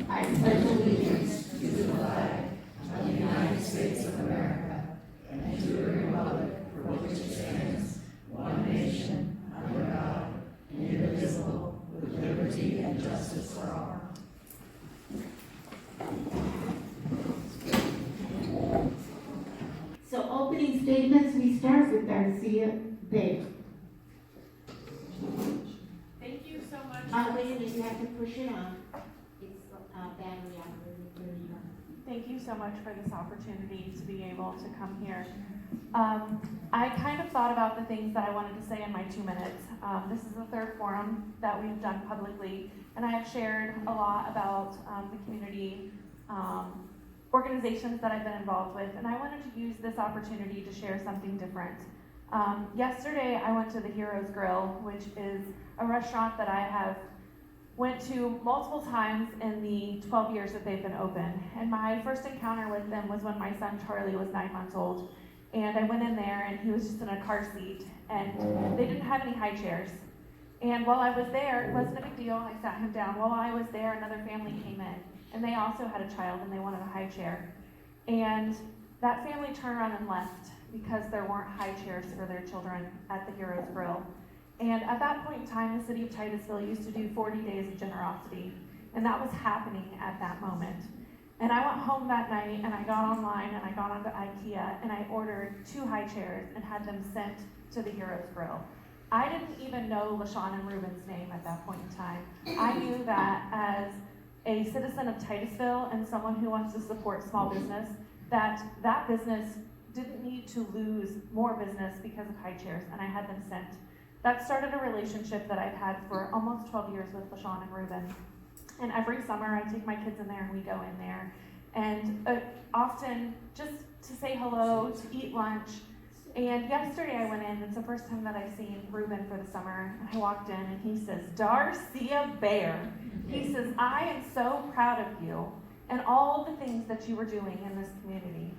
I pledge allegiance to the flag of the United States of America and to the republic for which it stands, one nation, under God, indivisible, with liberty and justice for all. So opening statements, we start with Darcia Baker. Thank you so much. Wait a minute, you have to push it on. It's battery operated. Thank you so much for this opportunity to be able to come here. I kind of thought about the things that I wanted to say in my 2 minutes. This is the third forum that we've done publicly, and I have shared a lot about the community organizations that I've been involved with, and I wanted to use this opportunity to share something different. Yesterday, I went to the Heroes Grill, which is a restaurant that I have went to multiple times in the 12 years that they've been open. And my first encounter with them was when my son Charlie was 9 months old. And I went in there and he was just in a car seat and they didn't have any high chairs. And while I was there, it wasn't a big deal, I sat him down. While I was there, another family came in and they also had a child and they wanted a high chair. And that family turned around and left because there weren't high chairs for their children at the Heroes Grill. And at that point in time, the city of Titusville used to do 40 days of generosity, and that was happening at that moment. And I went home that night, and I got online, and I got onto IKEA, and I ordered 2 high chairs and had them sent to the Heroes Grill. I didn't even know LaShawn and Ruben's name at that point in time. I knew that as a citizen of Titusville and someone who wants to support small business, that business didn't need to lose more business because of high chairs, and I had them sent. That started a relationship that I've had for almost 12 years with LaShawn and Ruben. And every summer I take my kids in there and we go in there. And often just to say hello, to eat lunch. And yesterday I went in, it's the first time that I've seen Ruben for the summer. I walked in and he says, "Darcia Bear." He says, "I am so proud of you and all the things that you were doing in this community."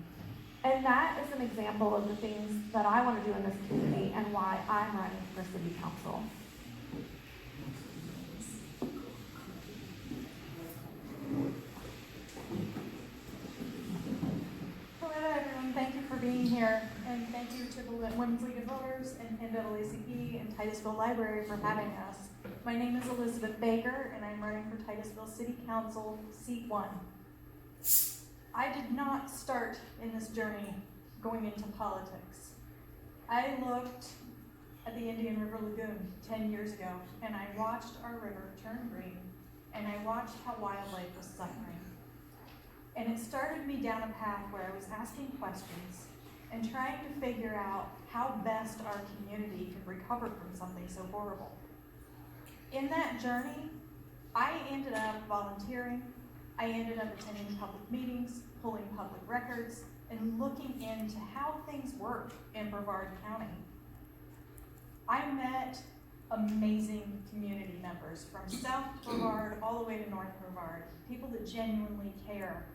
And that is an example of the things that I want to do in this community and why I'm running for city council. Hello everyone, thank you for being here, and thank you to the Women's League of Voters and NAACP and Titusville Library for having us. My name is Elizabeth Baker, and I'm running for Titusville City Council, Seat 1. I did not start in this journey going into politics. I looked at the Indian River Lagoon 10 years ago, and I watched our river turn green, and I watched how wildlife was suffering. And it started me down a path where I was asking questions and trying to figure out how best our community could recover from something so horrible. In that journey, I ended up volunteering. I ended up attending public meetings, pulling public records, and looking into how things work in Brevard County. I met amazing community members from South Brevard all the way to North Brevard, people that genuinely care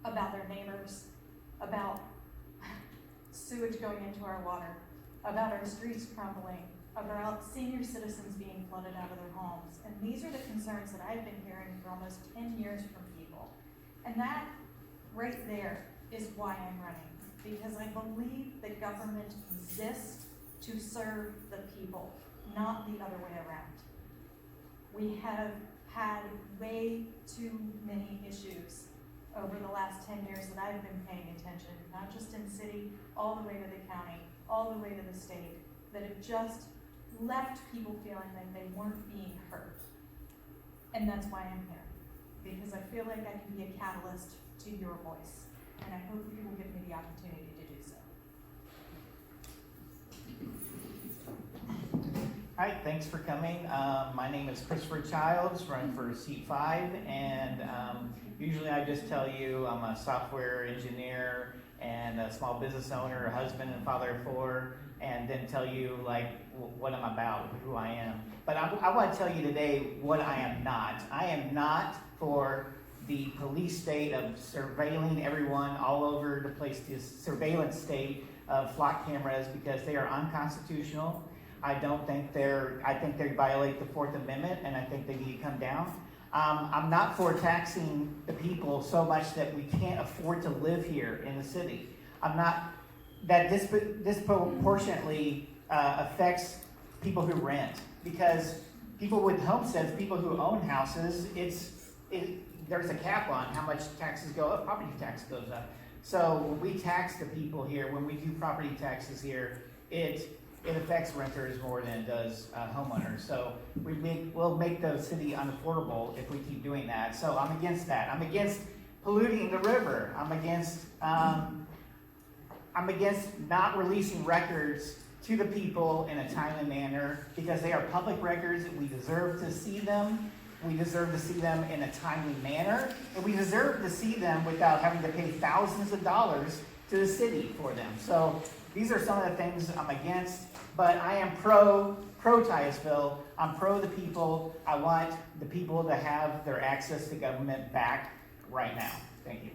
about their neighbors, about sewage going into our water, about our streets crumbling, about senior citizens being flooded out of their homes. And these are the concerns that I've been hearing for almost 10 years from people. And that right there is why I'm running, because I believe that government exists to serve the people, not the other way around. We have had way too many issues over the last 10 years that I've been paying attention, not just in city, all the way to the county, all the way to the state, that have just left people feeling like they weren't being heard. And that's why I'm here, because I feel like I can be a catalyst to your voice, and I hope you will give me the opportunity to do so. Hi, thanks for coming. My name is Christopher Childs, running for Seat 5, and usually I just tell you I'm a software engineer and a small business owner, a husband and father of 4, and then tell you like what I'm about, who I am. But I want to tell you today what I am not. I am not for the police state of surveilling everyone all over the place, this surveillance state of flock cameras, because they are unconstitutional. I think they violate the Fourth Amendment, and I think they need to come down. I'm not for taxing the people so much that we can't afford to live here in the city. I'm not, that disproportionately affects people who rent, because people with homesteads, people who own houses, there's a cap on how much taxes go up, property tax goes up. So when we tax the people here, when we do property taxes here, it affects renters more than it does homeowners. So we'll make the city unaffordable if we keep doing that. So I'm against that. I'm against polluting the river. I'm against not releasing records to the people in a timely manner, because they are public records. We deserve to see them. We deserve to see them in a timely manner, and we deserve to see them without having to pay thousands of dollars to the city for them. So these are some of the things I'm against, but I am pro Titusville. I'm pro the people. I want the people to have their access to government back right now. Thank you.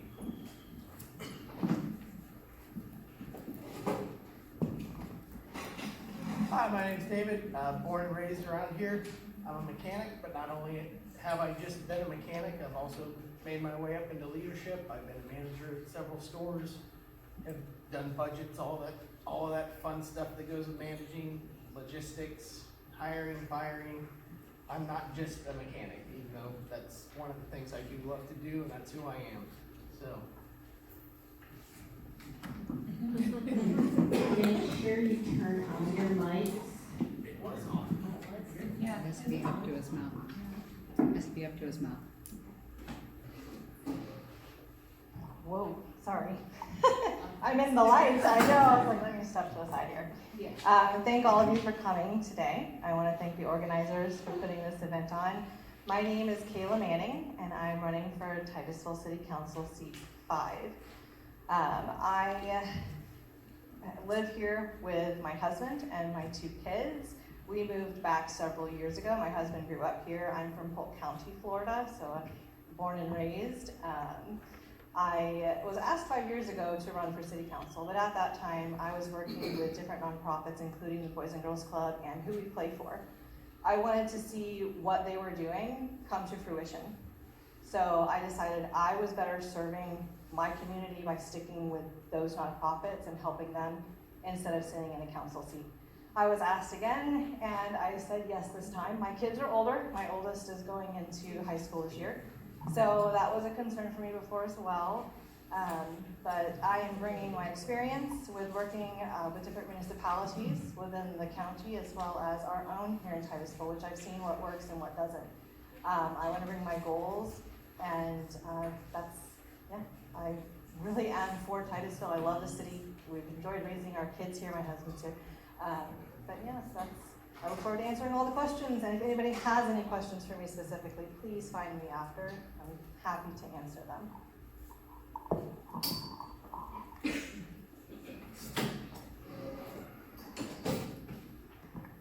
Hi, my name's David. Born and raised around here. I'm a mechanic, but not only have I just been a mechanic, I've also made my way up into leadership. I've been a manager at several stores, have done budgets, all of that fun stuff that goes with managing, logistics, hiring, firing. I'm not just a mechanic, even though that's one of the things I do love to do, and that's who I am. So. Make sure you turn on your mics. It was on. Yeah, it has to be up to his mouth. It has to be up to his mouth. Whoa, sorry. I'm in the lights, I know. I was like, let me step to the side here. Thank all of you for coming today. I want to thank the organizers for putting this event on. My name is Kayla Manning, and I'm running for Titusville City Council seat 5. I live here with my husband and my 2 kids. We moved back several years ago. My husband grew up here. I'm from Polk County, Florida, so born and raised. I was asked 5 years ago to run for city council, but at that time I was working with different nonprofits, including the Boys and Girls Club and Who We Play For. I wanted to see what they were doing come to fruition. So I decided I was better serving my community by sticking with those nonprofits and helping them instead of sitting in a council seat. I was asked again, and I said yes this time. My kids are older. My oldest is going into high school this year. So that was a concern for me before as well. But I am bringing my experience with working with different municipalities within the county, as well as our own here in Titusville, which I've seen what works and what doesn't. I want to bring my goals, and I really am for Titusville. I love the city. We've enjoyed raising our kids here, my husband too. But yes, I look forward to answering all the questions, and if anybody has any questions for me specifically, please find me after. I'm happy to answer them.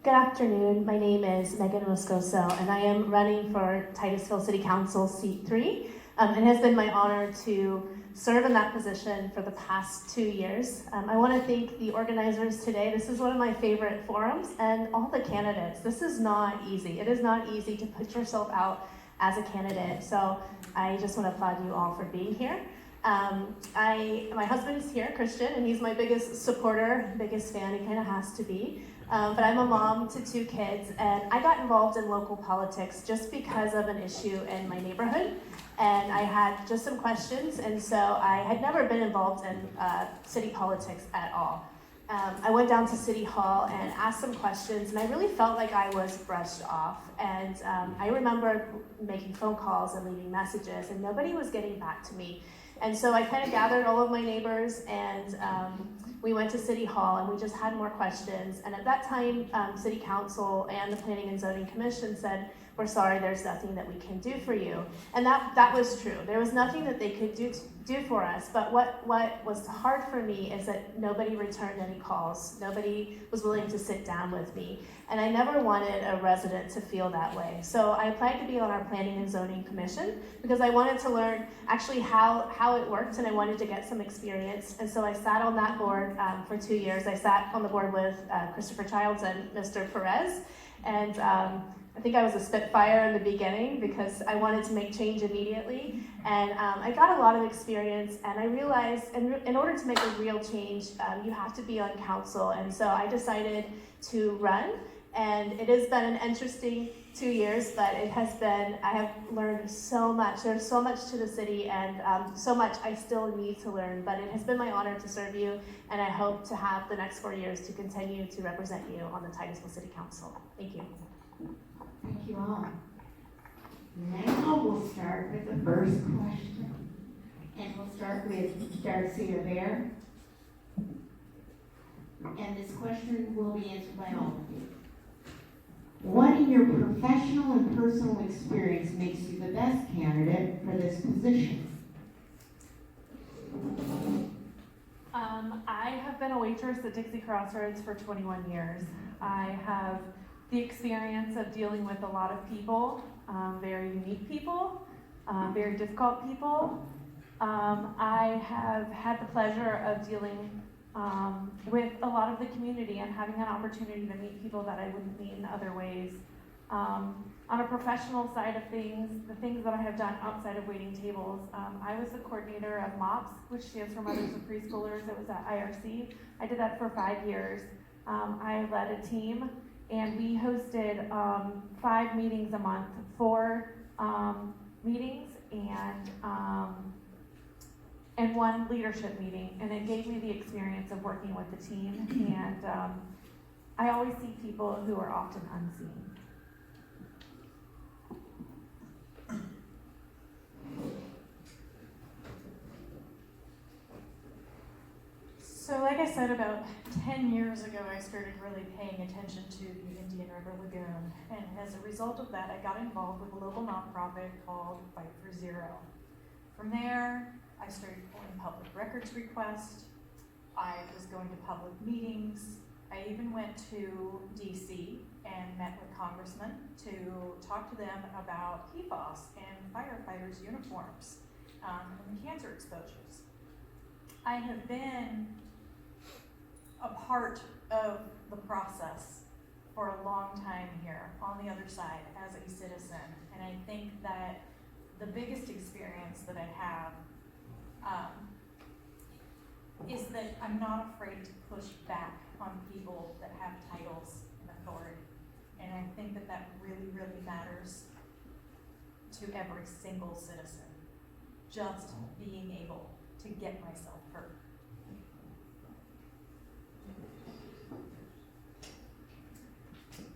Good afternoon. My name is Megan Moscoso, and I am running for Titusville City Council seat 3. It has been my honor to serve in that position for the past 2 years. I want to thank the organizers today. This is one of my favorite forums, and all the candidates. This is not easy. It is not easy to put yourself out as a candidate. So I just want to applaud you all for being here. My husband is here, Christian, and he's my biggest supporter, biggest fan. He kind of has to be. But I'm a mom to 2 kids, and I got involved in local politics just because of an issue in my neighborhood. And I had just some questions, and so I had never been involved in city politics at all. I went down to City Hall and asked some questions, and I really felt like I was brushed off. And I remember making phone calls and leaving messages, and nobody was getting back to me. And so I kind of gathered all of my neighbors, and we went to City Hall, and we just had more questions. And at that time, City Council and the Planning and Zoning Commission said, we're sorry, there's nothing that we can do for you. And that was true. There was nothing that they could do for us, but what was hard for me is that nobody returned any calls. Nobody was willing to sit down with me. And I never wanted a resident to feel that way. So I applied to be on our Planning and Zoning Commission because I wanted to learn actually how it worked, and I wanted to get some experience. And so I sat on that board for 2 years. I sat on the board with Christopher Childs and Mr. Perez. And I think I was a spitfire in the beginning because I wanted to make change immediately. And I got a lot of experience, and I realized in order to make a real change, you have to be on council. And so I decided to run. And it has been an interesting 2 years, but I have learned so much. There's so much to the city, and so much I still need to learn, but it has been my honor to serve you, and I hope to have the next 4 years to continue to represent you on the Titusville City Council. Thank you. Thank you all. Now we'll start with the first question. And we'll start with Darcy Rivera. And this question will be answered by all of you. What in your professional and personal experience makes you the best candidate for this position? I have been a waitress at Dixie Crossroads for 21 years. I have the experience of dealing with a lot of people, very unique people, very difficult people. I have had the pleasure of dealing with a lot of the community and having an opportunity to meet people that I wouldn't meet in other ways. On a professional side of things, the things that I have done outside of waiting tables, I was the coordinator of MOPS, which stands for Mothers of Preschoolers. It was at IRC. I did that for 5 years. I led a team, and we hosted 5 meetings a month, 4 meetings, and 1 leadership meeting, and it gave me the experience of working with the team, and I always see people who are often unseen. So like I said, about 10 years ago, I started really paying attention to the Indian River Lagoon. And as a result of that, I got involved with a local nonprofit called Fight for Zero. From there, I started pulling public records requests. I was going to public meetings. I even went to DC and met with congressmen to talk to them about PFAS and firefighters' uniforms and cancer exposures. I have been a part of the process for a long time here on the other side as a citizen, and I think that the biggest experience that I have is that I'm not afraid to push back on people that have titles and authority, and I think that that really, really matters to every single citizen, just being able to get myself heard.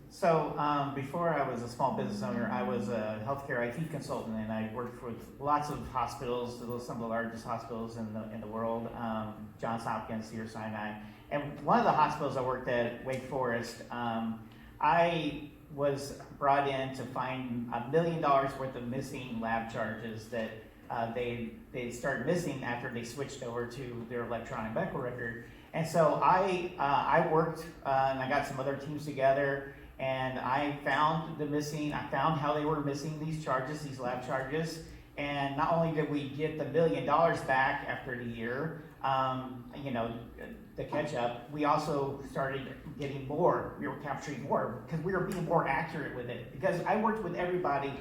So before I was a small business owner, I was a healthcare IT consultant, and I worked with lots of hospitals, some of the largest hospitals in the world, Johns Hopkins, Cedars-Sinai. And one of the hospitals I worked at, Wake Forest, I was brought in to find $1 million worth of missing lab charges that they started missing after they switched over to their electronic medical record. And so I worked and I got some other teams together, and I found I found how they were missing these charges, these lab charges. And not only did we get the $1 million back after the year, the catch up, we also started getting more. We were capturing more because we were being more accurate with it. Because I worked with everybody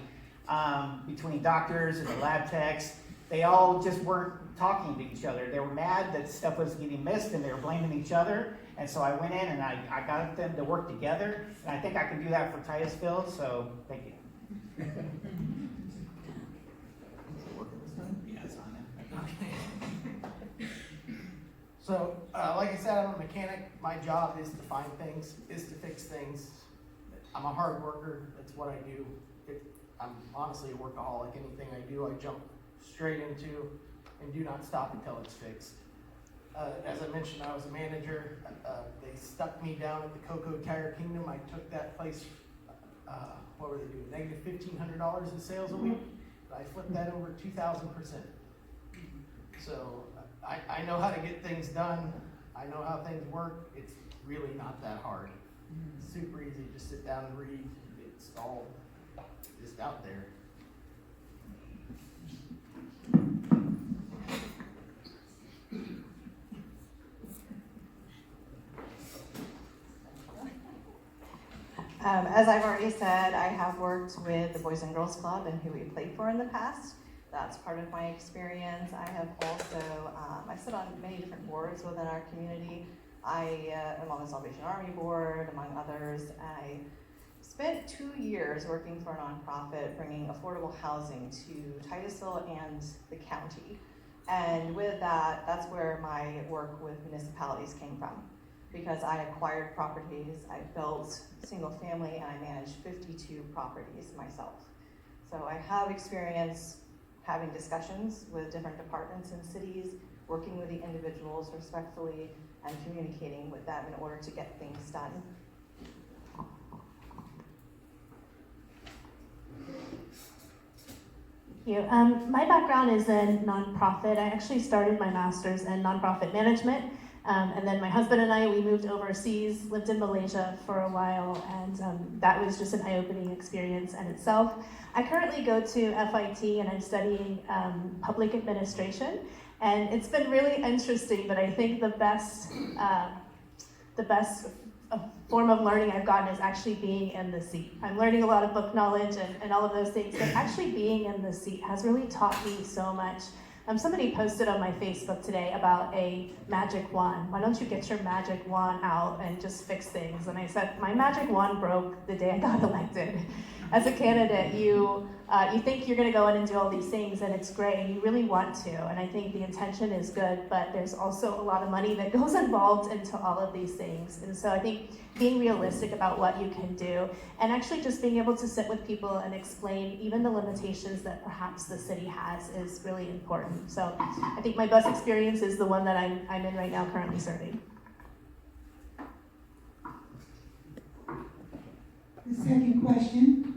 between doctors and the lab techs. They all just weren't talking to each other. They were mad that stuff was getting missed and they were blaming each other. And so I went in and I got them to work together. And I think I can do that for Titusville, so thank you. Yeah, it's on it. So, like I said, I'm a mechanic. My job is to find things, is to fix things. I'm a hard worker. That's what I do. I'm honestly a workaholic. Anything I do, I jump straight into and do not stop until it's fixed. As I mentioned, I was a manager. They stuck me down at the Cocoa Tire Kingdom. I took that place what were they doing, negative $1,500 in sales a week? I flipped that over 2,000%. So I know how to get things done. I know how things work. It's really not that hard. It's super easy. Just sit down and read. It's all just out there. As I've already said, I have worked with the Boys and Girls Club and who we played for in the past. That's part of my experience. I have also, I sit on many different boards within our community. I am on the Salvation Army board, among others. I spent 2 years working for a nonprofit bringing affordable housing to Titusville and the county. And with that, that's where my work with municipalities came from. Because I acquired properties, I built single family, and I managed 52 properties myself. So I have experience having discussions with different departments and cities, working with the individuals respectfully, and communicating with them in order to get things done. Thank you. My background is in nonprofit. I actually started my master's in nonprofit management. And then my husband and I, we moved overseas, lived in Malaysia for a while, and that was just an eye-opening experience in itself. I currently go to FIT and I'm studying public administration, and it's been really interesting, but I think the best form of learning I've gotten is actually being in the seat. I'm learning a lot of book knowledge and all of those things, but actually being in the seat has really taught me so much. Somebody posted on my Facebook today about a magic wand. Why don't you get your magic wand out and just fix things? And I said, my magic wand broke the day I got elected. As a candidate, you think you're gonna go in and do all these things, and it's great, and you really want to, and I think the intention is good, but there's also a lot of money that goes involved into all of these things. And so I think being realistic about what you can do, and actually just being able to sit with people and explain even the limitations that perhaps the city has is really important. So I think my best experience is the one that I'm in right now, currently serving. The second question,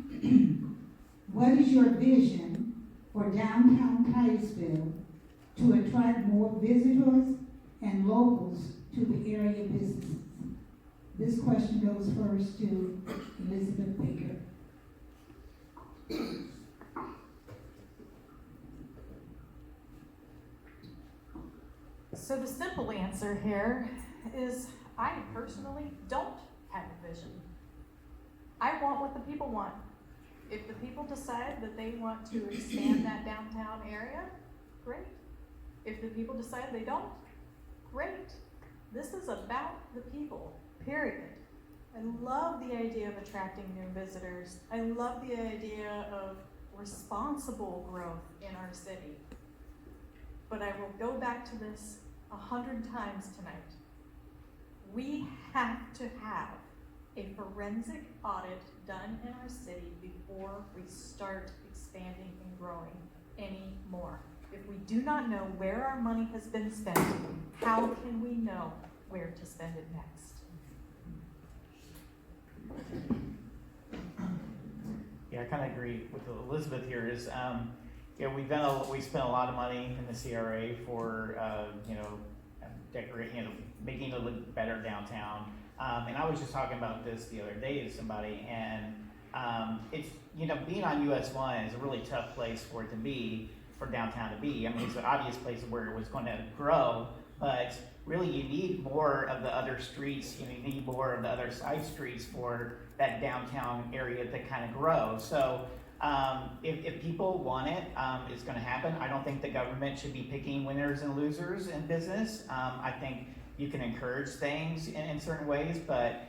what is your vision for downtown Titusville to attract more visitors and locals to the area businesses? This question goes first to Elizabeth Baker. So the simple answer here is I personally don't have a vision. I want what the people want. If the people decide that they want to expand that downtown area, great. If the people decide they don't, great. This is about the people, period. I love the idea of attracting new visitors. I love the idea of responsible growth in our city. But I will go back to this 100 times tonight. We have to have a forensic audit done in our city before we start expanding and growing anymore. If we do not know where our money has been spent, how can we know where to spend it next? Yeah, I kind of agree with Elizabeth here. Is we spent a lot of money in the CRA for decorating, making it look better downtown. And I was just talking about this the other day to somebody, and it's being on US 1 is a really tough place for it to be, for downtown to be. I mean, it's an obvious place where it was going to grow, but really you need more of the other streets, you need more of the other side streets for that downtown area to kind of grow. So if people want it, it's going to happen. I don't think the government should be picking winners and losers in business. I think you can encourage things in certain ways, but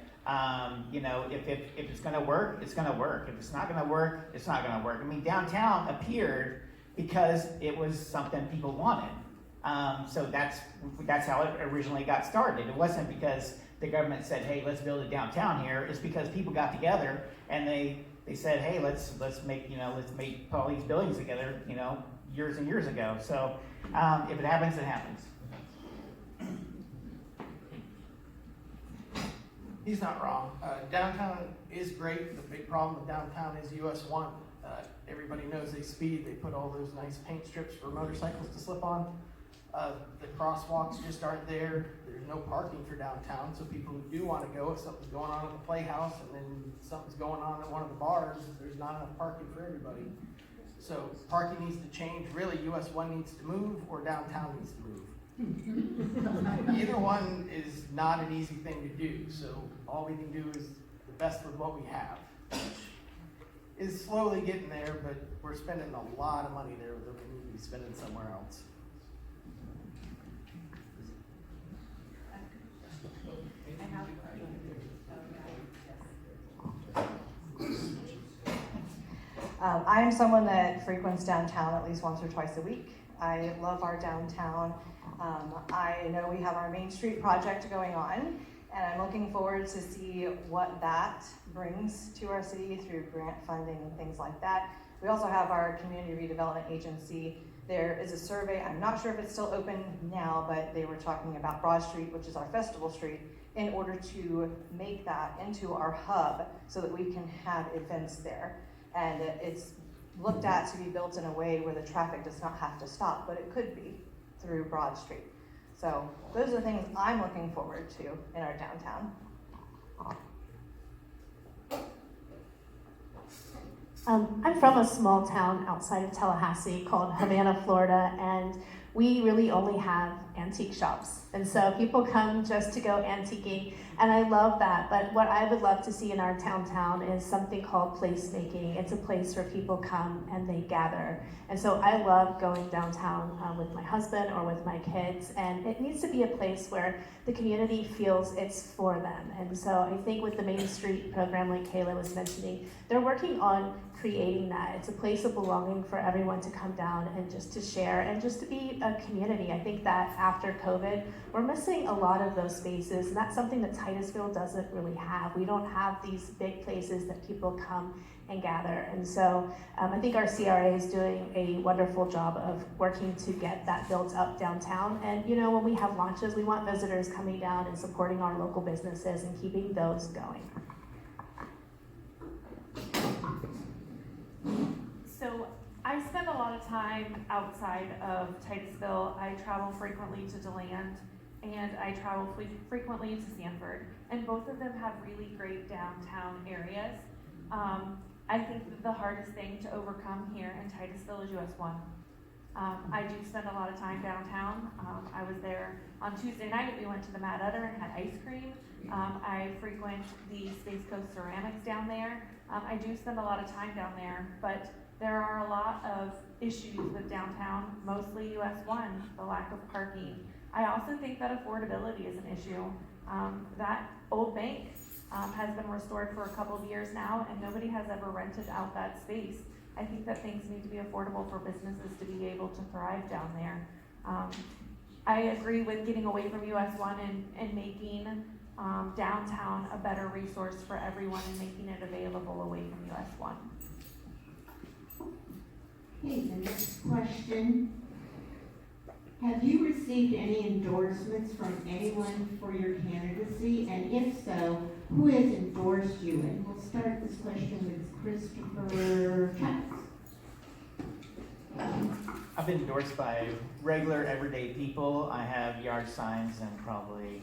if it's going to work, it's going to work. If it's not going to work, it's not going to work. I mean, downtown appeared because it was something people wanted. So that's how it originally got started. It wasn't because the government said, "Hey, let's build a downtown here." It's because people got together and they said, "Hey, let's make all these buildings together." Years and years ago. So if it happens, it happens. He's not wrong. Downtown is great. The big problem with downtown is US 1. Everybody knows they speed. They put all those nice paint strips for motorcycles to slip on. The crosswalks just aren't there. There's no parking for downtown, so people who do want to go, if something's going on at the Playhouse and then something's going on at one of the bars, there's not enough parking for everybody. So parking needs to change. Really, US 1 needs to move or downtown needs to move. Either one is not an easy thing to do, so all we can do is the best with what we have, which is slowly getting there, but we're spending a lot of money there that we need to be spending somewhere else. I am someone that frequents downtown at least once or twice a week. I love our downtown. I know we have our Main Street project going on, and I'm looking forward to see what that brings to our city through grant funding and things like that. We also have our community redevelopment agency. There is a survey, I'm not sure if it's still open now, but they were talking about Broad Street, which is our festival street, in order to make that into our hub so that we can have events there. And it's looked at to be built in a way where the traffic does not have to stop, but it could be through Broad Street. So those are the things I'm looking forward to in our downtown. I'm from a small town outside of Tallahassee called Havana, Florida, and we really only have antique shops. And so people come just to go antiquing, and I love that. But what I would love to see in our downtown is something called placemaking. It's a place where people come and they gather. And so I love going downtown with my husband or with my kids, and it needs to be a place where the community feels it's for them. And so I think with the Main Street program, like Kayla was mentioning, they're working on creating that. It's a place of belonging for everyone to come down and just to share and just to be a community. I think that after COVID, we're missing a lot of those spaces, and that's something that Titusville doesn't really have. We don't have these big places that people come and gather. And so I think our CRA is doing a wonderful job of working to get that built up downtown. And you know, when we have launches, we want visitors coming down and supporting our local businesses and keeping those going. So I spend a lot of time outside of Titusville. I travel frequently to DeLand, and I travel frequently to Sanford, and both of them have really great downtown areas. I think that the hardest thing to overcome here in Titusville is US 1. I do spend a lot of time downtown. I was there on Tuesday night. We went to the Mad Udder and had ice cream. I frequent the Space Coast Ceramics down there. I do spend a lot of time down there, but there are a lot of issues with downtown, mostly US 1, the lack of parking. I also think that affordability is an issue. That old bank has been restored for a couple of years now, and nobody has ever rented out that space. I think that things need to be affordable for businesses to be able to thrive down there. I agree with getting away from US 1 and making downtown a better resource for everyone and making it available away from US 1. Okay, the next question. Have you received any endorsements from anyone for your candidacy? And if so, who has endorsed you? And we'll start this question with Christopher Childs. I've been endorsed by regular, everyday people. I have yard signs and probably,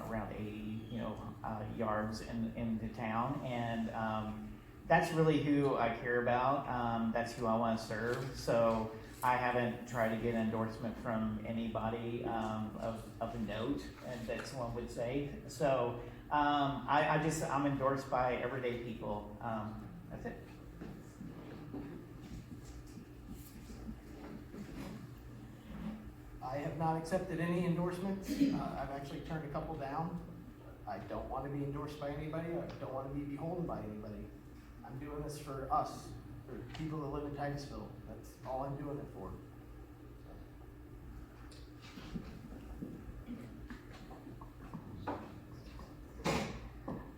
around 80, yards in the town. And that's really who I care about. That's who I want to serve. So I haven't tried to get an endorsement from anybody of note, and that someone would say. So I'm endorsed by everyday people. That's it. I have not accepted any endorsements. I've actually turned a couple down. I don't want to be endorsed by anybody. I don't want to be beholden by anybody. I'm doing this for us, for people that live in Titusville. That's all I'm doing it for.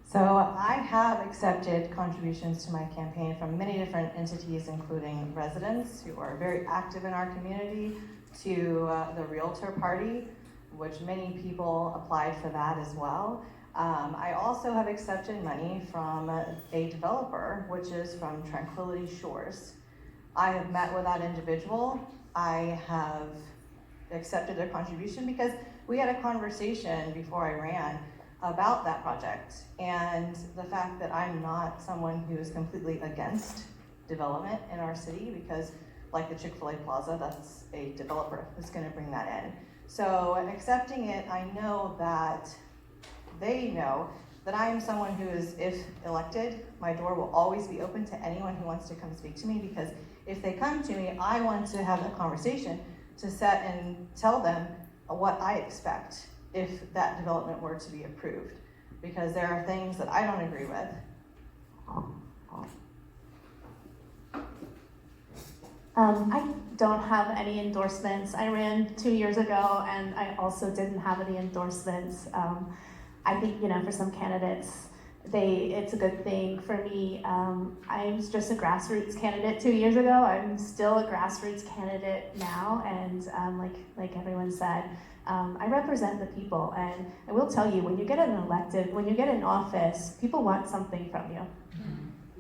So I have accepted contributions to my campaign from many different entities, including residents who are very active in our community, to the Realtor Party, which many people applied for that as well. I also have accepted money from a developer, which is from Tranquility Shores. I have met with that individual. I have accepted their contribution because we had a conversation before I ran about that project, and the fact that I'm not someone who is completely against development in our city, because like the Chick-fil-A Plaza, that's a developer that's gonna bring that in. So accepting it, I know that they know that I am someone who is, if elected, my door will always be open to anyone who wants to come speak to me, because if they come to me, I want to have a conversation to set and tell them what I expect if that development were to be approved, because there are things that I don't agree with. I don't have any endorsements. I ran 2 years ago and I also didn't have any endorsements. I think, for some candidates, it's a good thing. For me, I was just a grassroots candidate 2 years ago. I'm still a grassroots candidate now, and like everyone said, I represent the people. And I will tell you, when you get in office, people want something from you.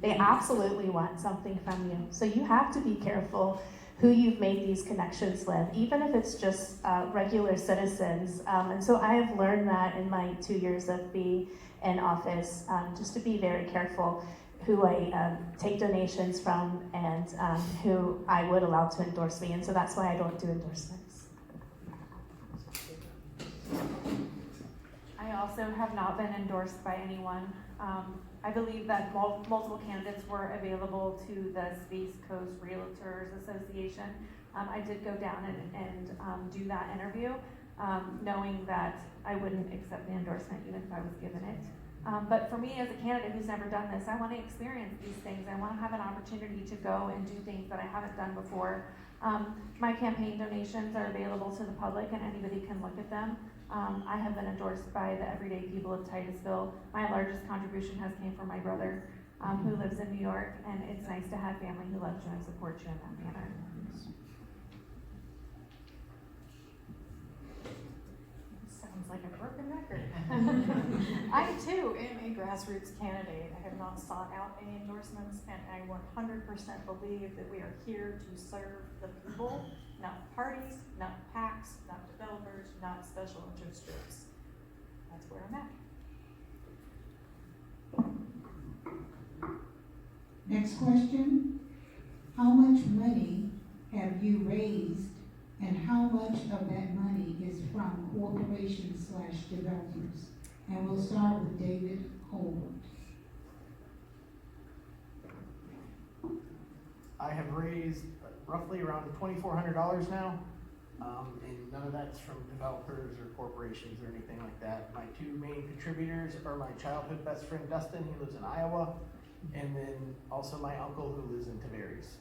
They absolutely want something from you. So you have to be careful who you've made these connections with, even if it's just regular citizens. And so I have learned that in my 2 years of being in office, just to be very careful who I take donations from and who I would allow to endorse me. And so that's why I don't do endorsements. I also have not been endorsed by anyone. I believe that multiple candidates were available to the Space Coast Realtors Association. I did go down and do that interview, knowing that I wouldn't accept the endorsement even if I was given it. But for me as a candidate who's never done this, I want to experience these things. I want to have an opportunity to go and do things that I haven't done before. My campaign donations are available to the public and anybody can look at them. I have been endorsed by the everyday people of Titusville. My largest contribution has came from my brother, who lives in New York, and it's nice to have family who loves you and supports you in that manner. Sounds like a broken record. I too am a grassroots candidate. I have not sought out any endorsements, and I 100% believe that we are here to serve the people, not parties, not PACs, not developers, not special interest groups. That's where I'm at. Next question. How much money have you raised, and how much of that money is from corporations/developers? And we'll start with David Holbert. I have raised roughly around $2,400 now, and none of that's from developers or corporations or anything like that. My two main contributors are my childhood best friend Dustin, who lives in Iowa, and then also my uncle who lives in Tavares.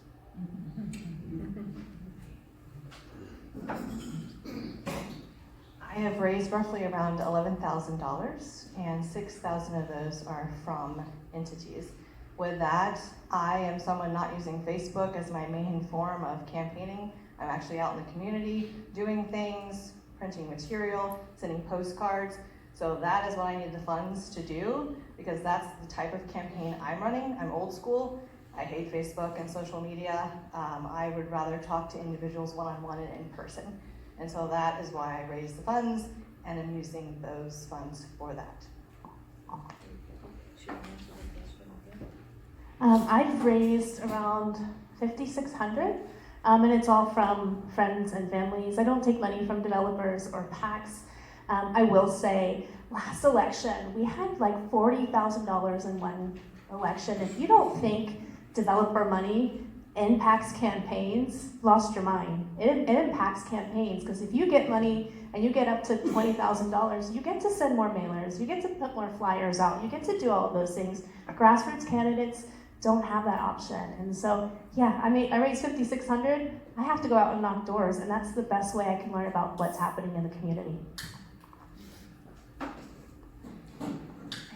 I have raised roughly around $11,000, and $6,000 of those are from entities. With that, I am someone not using Facebook as my main form of campaigning. I'm actually out in the community doing things, printing material, sending postcards. So that is what I need the funds to do, because that's the type of campaign I'm running. I'm old school. I hate Facebook and social media. I would rather talk to individuals one-on-one and in person. And so that is why I raised the funds, and I'm using those funds for that. I've raised around $5,600, and it's all from friends and families. I don't take money from developers or PACs. I will say, last election, we had like $40,000 in one election. If you don't think developer money impacts campaigns, lost your mind. It impacts campaigns, because if you get money and you get up to $20,000, you get to send more mailers, you get to put more flyers out, you get to do all of those things. Grassroots candidates don't have that option. And so, yeah, I raised $5,600. I have to go out and knock doors, and that's the best way I can learn about what's happening in the community. I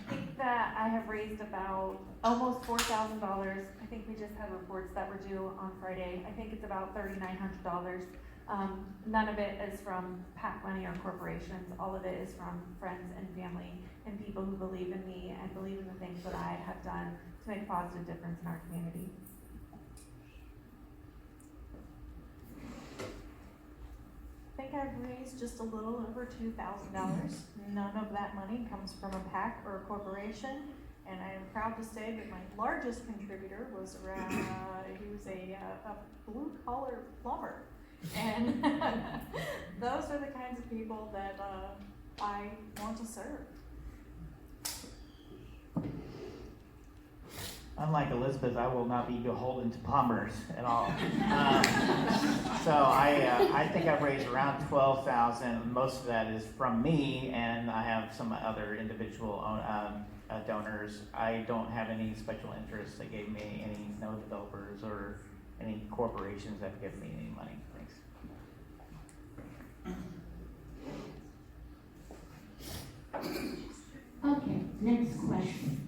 think that I have raised about almost $4,000. I think we just had reports that were due on Friday. I think it's about $3,900 None of it is from PAC money or corporations. All of it is from friends and family and people who believe in me and believe in the things that I have done to make a positive difference in our community. I think I've raised just a little over $2,000. None of that money comes from a PAC or a corporation. And I am proud to say that my largest contributor was he was a blue collar plumber. And those are the kinds of people that I want to serve. Unlike Elizabeth, I will not be beholden to plumbers at all. So I think I've raised around $12,000. Most of that is from me, and I have some other individual donors. I don't have any special interests that gave me any developers or any corporations that give me any money. Thanks. Okay, next question.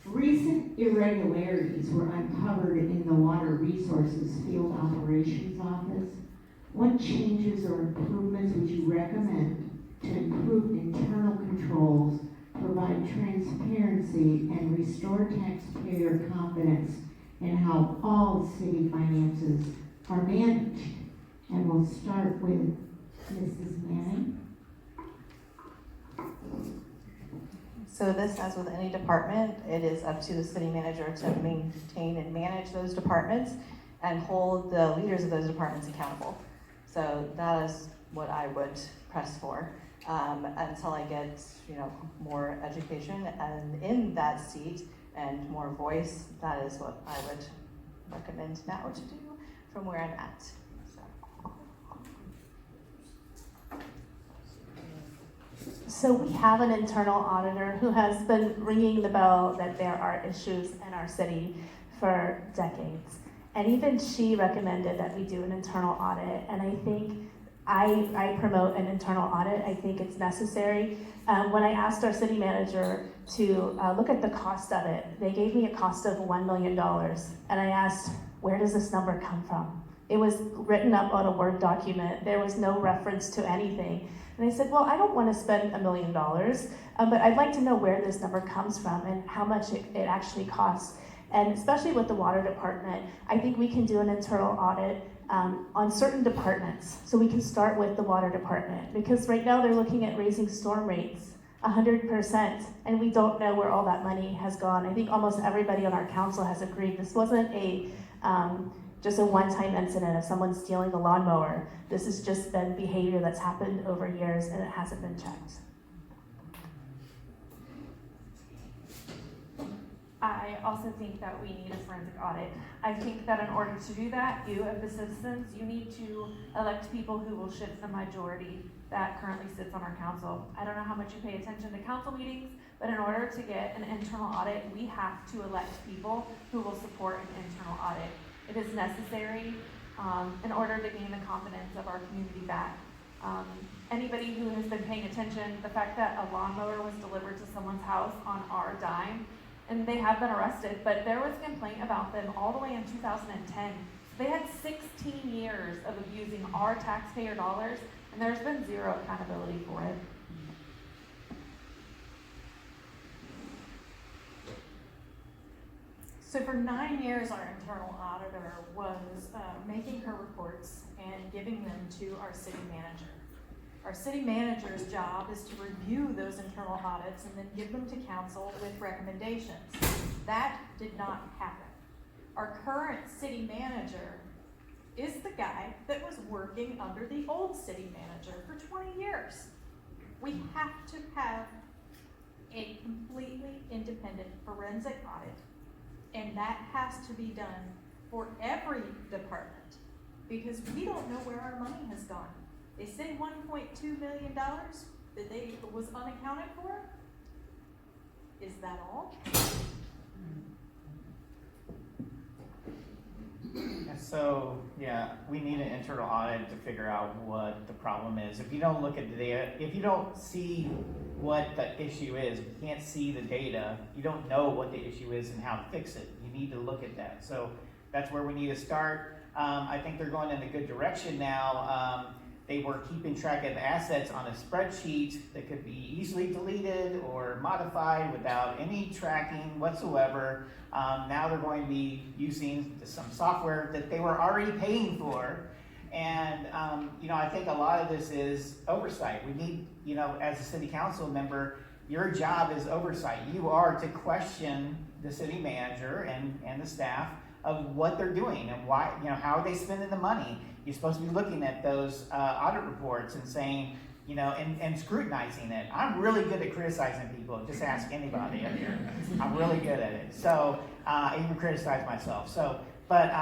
Recent irregularities were uncovered in the Water Resources Field Operations Office. What changes or improvements would you recommend to improve internal controls, provide transparency, and restore taxpayer confidence in how all city finances are managed? And we'll start with Mrs. Manning. So this, as with any department, it is up to the city manager to maintain and manage those departments and hold the leaders of those departments accountable. So that is what I would press for until I get, more education and in that seat and more voice. That is what I would recommend now to do from where I'm at. So we have an internal auditor who has been ringing the bell that there are issues in our city for decades. And even she recommended that we do an internal audit. And I think I promote an internal audit. I think it's necessary. When I asked our city manager to look at the cost of it, they gave me a cost of $1 million. And I asked, where does this number come from? It was written up on a Word document. There was no reference to anything. And I said, well, I don't want to spend $1 million, but I'd like to know where this number comes from and how much it actually costs. And especially with the water department, I think we can do an internal audit on certain departments. So we can start with the water department, because right now they're looking at raising storm rates 100%, and we don't know where all that money has gone. I think almost everybody on our council has agreed this wasn't just a one-time incident of someone stealing a lawnmower. This has just been behavior that's happened over years and it hasn't been checked. I also think that we need a forensic audit. I think that in order to do that, you as the citizens, you need to elect people who will shift the majority that currently sits on our council. I don't know how much you pay attention to council meetings, but in order to get an internal audit, we have to elect people who will support an internal audit. It is necessary in order to gain the confidence of our community back. Anybody who has been paying attention, the fact that a lawnmower was delivered to someone's house on our dime, and they have been arrested, but there was a complaint about them all the way in 2010. They had 16 years of abusing our taxpayer dollars, and there's been zero accountability for it. So for 9 years, our internal auditor was making her reports and giving them to our city manager. Our city manager's job is to review those internal audits and then give them to council with recommendations. That did not happen. Our current city manager is the guy that was working under the old city manager for 20 years. We have to have a completely independent forensic audit, and that has to be done for every department, because we don't know where our money has gone. They say $1.2 million that was unaccounted for. Is that all? So, we need an internal audit to figure out what the problem is. If you don't look at the data, if you don't see what the issue is, you can't see the data, you don't know what the issue is and how to fix it. You need to look at that. So that's where we need to start. I think they're going in a good direction now. They were keeping track of assets on a spreadsheet that could be easily deleted or modified without any tracking whatsoever. Now they're going to be using some software that they were already paying for. And, I think a lot of this is oversight. We need, as a city council member, your job is oversight. You are to question the city manager and the staff of what they're doing and why, how are they spending the money? You're supposed to be looking at those audit reports and saying, and scrutinizing it. I'm really good at criticizing people. Just ask anybody up here. I'm really good at it. So I even criticize myself. So, but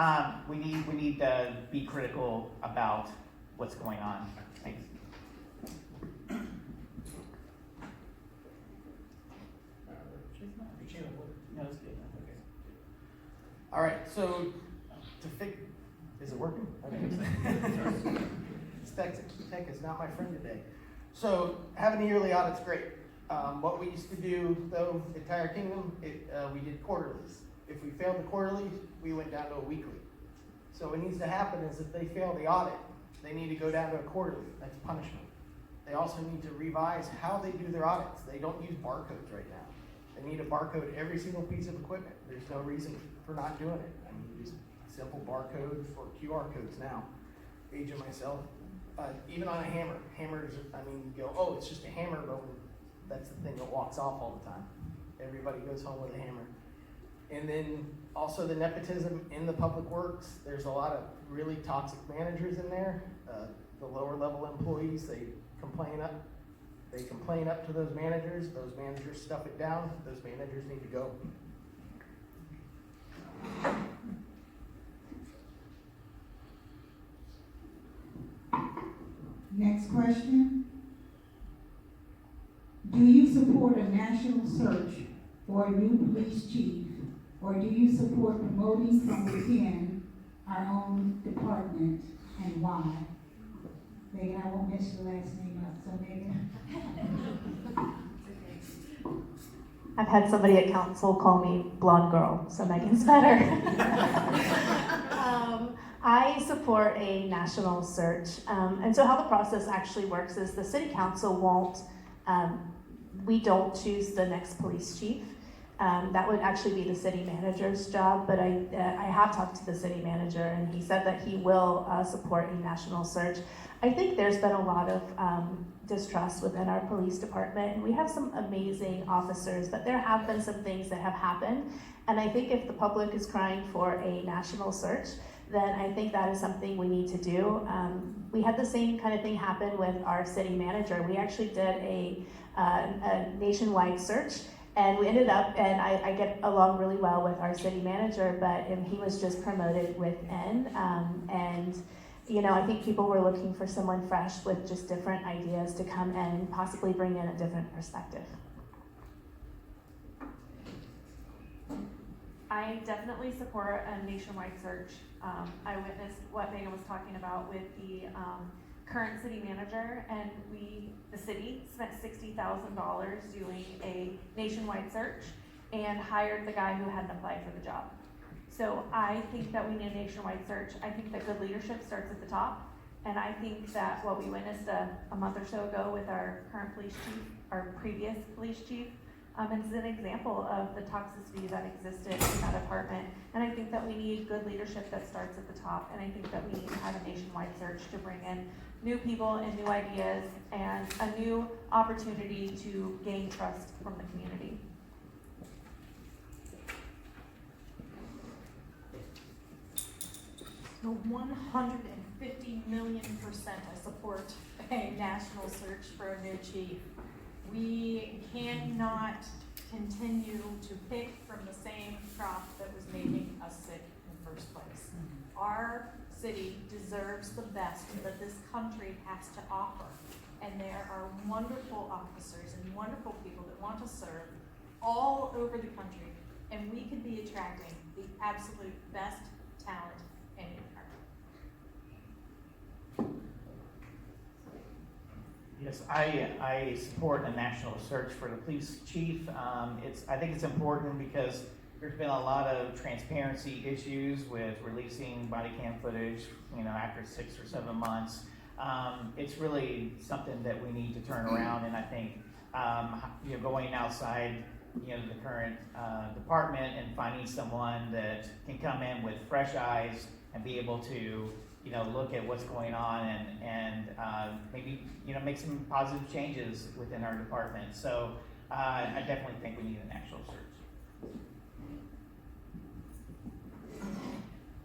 we need to be critical about what's going on. Thanks. No, it's good. Okay. All right, so is it working? Okay. Tech is not my friend today. So having a yearly audit's great. What we used to do, though, the entire kingdom, we did quarterlies. If we failed the quarterly, we went down to a weekly. So what needs to happen is if they fail the audit, they need to go down to a quarterly. That's punishment. They also need to revise how they do their audits. They don't use barcodes right now. They need to barcode every single piece of equipment. There's no reason for not doing it. I mean, use simple barcodes or QR codes now. Aging myself. Even on a hammer. Hammers, you go, oh, it's just a hammer, but that's the thing that walks off all the time. Everybody goes home with a hammer. And then also the nepotism in the public works. There's a lot of really toxic managers in there. The lower level employees, they complain up to those managers stuff it down, those managers need to go. Next question. Do you support a national search for a new police chief, or do you support promoting from within our own department, and why? Megan, I won't mess your last name up, so Megan. I've had somebody at council call me blonde girl, so Megan's better. I support a national search. And so how the process actually works is the city council we don't choose the next police chief. That would actually be the city manager's job, but I have talked to the city manager and he said that he will support a national search. I think there's been a lot of distrust within our police department, and we have some amazing officers, but there have been some things that have happened, and I think if the public is crying for a national search, then I think that is something we need to do. We had the same kind of thing happen with our city manager. We actually did a nationwide search, and we ended up, and I get along really well with our city manager, but he was just promoted within, and I think people were looking for someone fresh with just different ideas to come in and possibly bring in a different perspective. I definitely support a nationwide search. I witnessed what Megan was talking about with the current city manager, and the city spent $60,000 doing a nationwide search and hired the guy who hadn't applied for the job. So I think that we need a nationwide search. I think that good leadership starts at the top, and I think that what we witnessed a month or so ago with our current police chief, our previous police chief, is an example of the toxicity that existed in that department. And I think that we need good leadership that starts at the top, and I think that we need to have a nationwide search to bring in new people and new ideas and a new opportunity to gain trust from the community. So 150 million% I support a national search for a new chief. We cannot continue to pick from the same crop that was making us sick in the first place. Our city deserves the best that this country has to offer. And there are wonderful officers and wonderful people that want to serve all over the country. And we could be attracting the absolute best talent anywhere. Yes, I support a national search for the police chief. I think it's important because there's been a lot of transparency issues with releasing body cam footage, after 6 or 7 months. It's really something that we need to turn around, and I think, going outside, the current department and finding someone that can come in with fresh eyes and be able to, look at what's going on and maybe, make some positive changes within our department. So I definitely think we need a national search.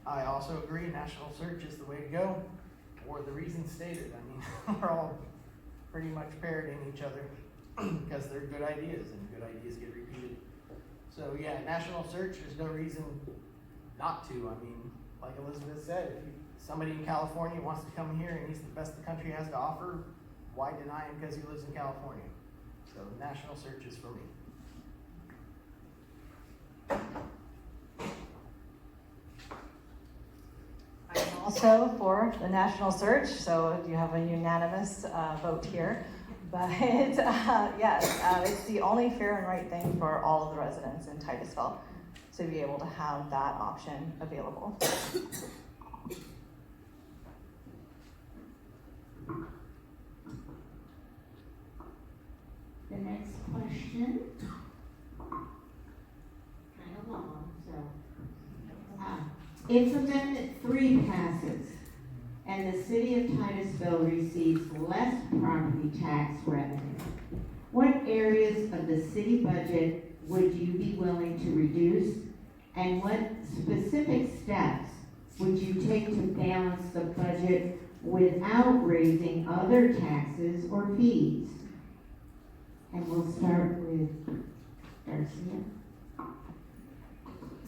I also agree, national search is the way to go, for the reasons stated. I mean, we're all pretty much parroting each other because they're good ideas, and good ideas get repeated. So yeah, national search, there's no reason not to. I mean, like Elizabeth said, if somebody in California wants to come here and he's the best the country has to offer, why deny him because he lives in California? So national search is for me. I'm also for the national search, so you have a unanimous vote here. But yes, it's the only fair and right thing for all of the residents in Titusville to be able to have that option available. The next question, kind of long, so. If Amendment 3 passes and the city of Titusville receives less property tax revenue, what areas of the city budget would you be willing to reduce? And what specific steps would you take to balance the budget without raising other taxes or fees? And we'll start with Darcia.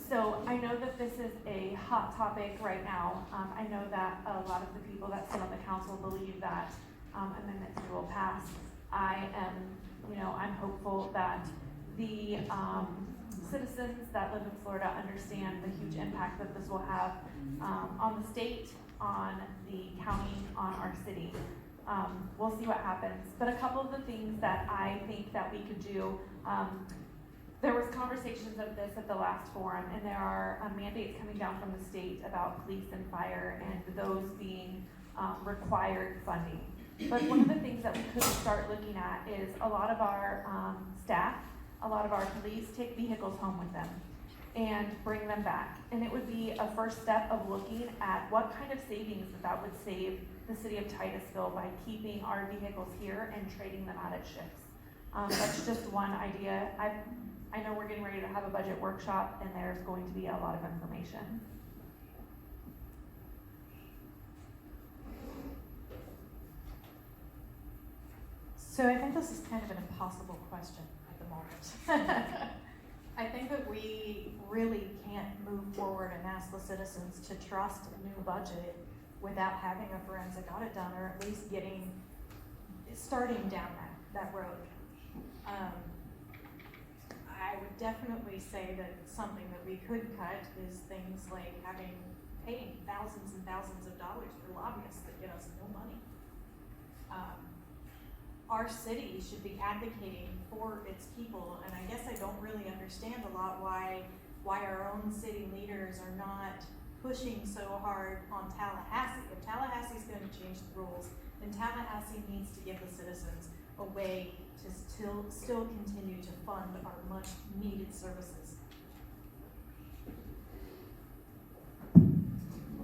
So I know that this is a hot topic right now. I know that a lot of the people that sit on the council believe that Amendment 3 will pass. I am, I'm hopeful that the citizens that live in Florida understand the huge impact that this will have on the state, on the county, on our city. We'll see what happens. But a couple of the things that I think that we could do, there was conversations of this at the last forum, and there are mandates coming down from the state about police and fire and those being required funding. But one of the things that we could start looking at is a lot of our staff, a lot of our police take vehicles home with them and bring them back. And it would be a first step of looking at what kind of savings that would save the city of Titusville by keeping our vehicles here and trading them out at shifts. That's just one idea. I know we're getting ready to have a budget workshop, and there's going to be a lot of information. So I think this is kind of an impossible question at the moment. I think that we really can't move forward and ask the citizens to trust a new budget without having a forensic audit done, or at least starting down that road. I would definitely say that something that we could cut is things like paying thousands and thousands of dollars for lobbyists that get us no money. Our city should be advocating for its people, and I guess I don't really understand a lot why our own city leaders are not pushing so hard on Tallahassee. If Tallahassee's going to change the rules, then Tallahassee needs to give the citizens a way to still continue to fund our much needed services.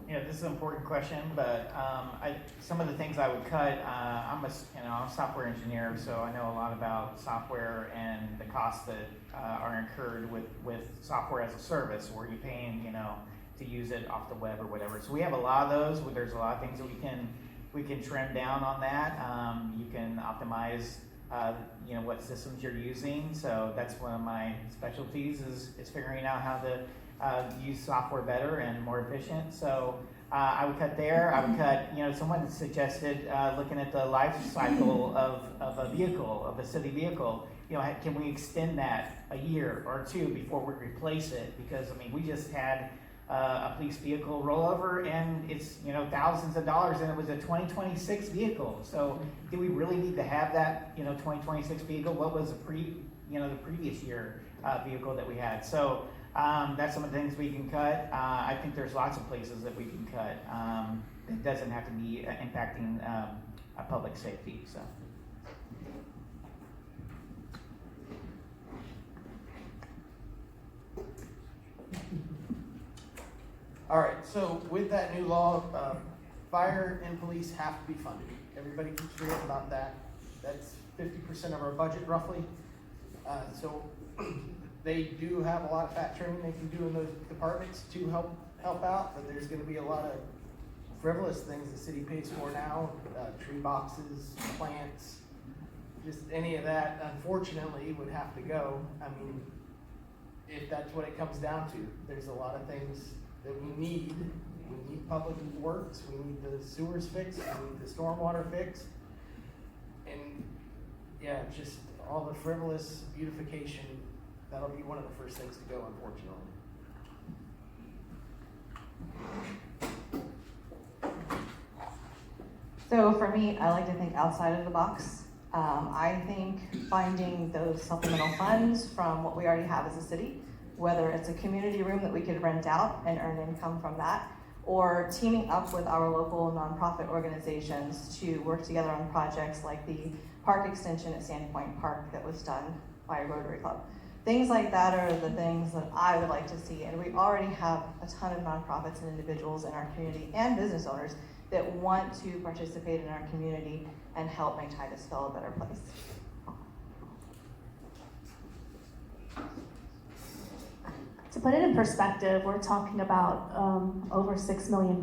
Yeah, this is an important question, but some of the things I would cut, I'm a software engineer, so I know a lot about software and the costs that are incurred with software as a service, where you're paying, to use it off the web or whatever. So we have a lot of those, where there's a lot of things that we can trim down on that. You can optimize, what systems you're using. So that's one of my specialties is figuring out how to use software better and more efficient. So I would cut there. I would cut, someone suggested looking at the life cycle of a vehicle, of a city vehicle. Can we extend that a year or two before we replace it? Because, we just had a police vehicle rollover, and it's, thousands of dollars, and it was a 2026 vehicle. So do we really need to have that, 2026 vehicle? What was the previous year vehicle that we had? So That's some of the things we can cut. I think there's lots of places that we can cut. It doesn't have to be impacting public safety, so. All right, so with that new law, fire and police have to be funded. Everybody keeps forgetting about that. That's 50% of our budget roughly. So they do have a lot of fat training they can do in those departments to help out, but there's gonna be a lot of frivolous things the city pays for now, tree boxes, plants, just any of that, unfortunately, would have to go. I mean, if that's what it comes down to, there's a lot of things that we need. We need public works, we need the sewers fixed, we need the stormwater fixed. And yeah, just all the frivolous beautification, that'll be one of the first things to go, unfortunately. So for me, I like to think outside of the box. I think finding those supplemental funds from what we already have as a city, whether it's a community room that we could rent out and earn income from that, or teaming up with our local nonprofit organizations to work together on projects like the park extension at Sandy Point Park that was done by a Rotary Club. Things like that are the things that I would like to see, and we already have a ton of nonprofits and individuals in our community and business owners that want to participate in our community and help make Titusville a better place. To put it in perspective, we're talking about over $6 million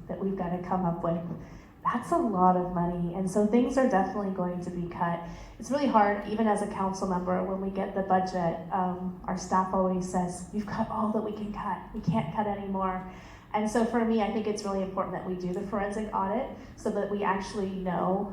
that we've got to come up with. That's a lot of money, and so things are definitely going to be cut. It's really hard, even as a council member, when we get the budget, our staff always says, we've cut all that we can cut. We can't cut anymore. And so for me, I think it's really important that we do the forensic audit so that we actually know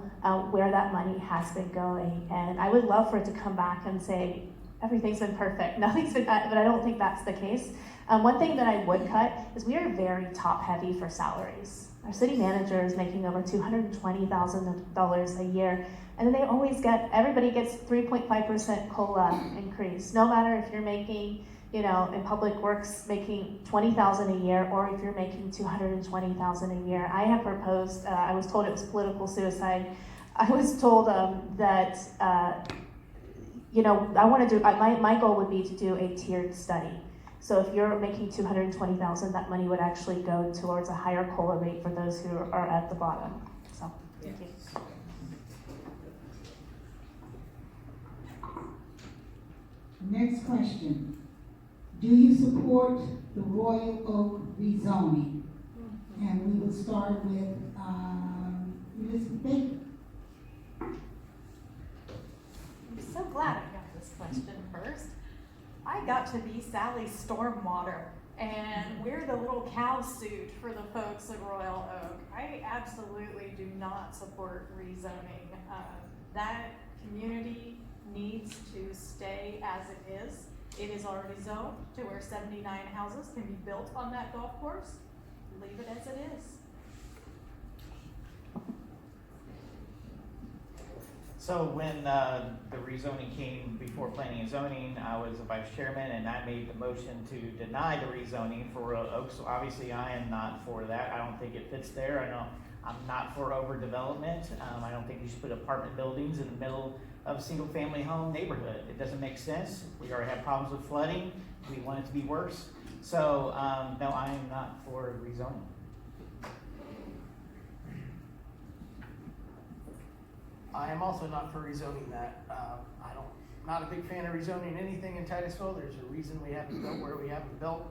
where that money has been going. And I would love for it to come back and say, everything's been perfect, nothing's been cut, but I don't think that's the case. One thing that I would cut is we are very top heavy for salaries. Our city manager is making over $220,000 a year, and then they always everybody gets 3.5% COLA increase, no matter if you're making, in public works making $20,000 a year, or if you're making $220,000 a year. I have proposed, I was told it was political suicide. I was told that, I want to do, my goal would be to do a tiered study. So if you're making $220,000, that money would actually go towards a higher COLA rate for those who are at the bottom. So, thank you. Next question. Do you support the Royal Oak rezoning? And we will start with Elizabeth Baker. I'm so glad I got this question first. I got to be Sally Stormwater and wear the little cow suit for the folks at Royal Oak. I absolutely do not support rezoning. That community needs to stay as it is. It is already zoned to where 79 houses can be built on that golf course. Leave it as it is. So when the rezoning came before planning and zoning, I was the vice chairman, and I made the motion to deny the rezoning for Royal Oak. So obviously I am not for that. I don't think it fits there. I know I'm not for overdevelopment. I don't think you should put apartment buildings in the middle of a single family home neighborhood. It doesn't make sense. We already have problems with flooding. We want it to be worse. So no, I am not for rezoning. I am also not for rezoning that. Not a big fan of rezoning anything in Titusville. There's a reason we haven't built where we haven't built.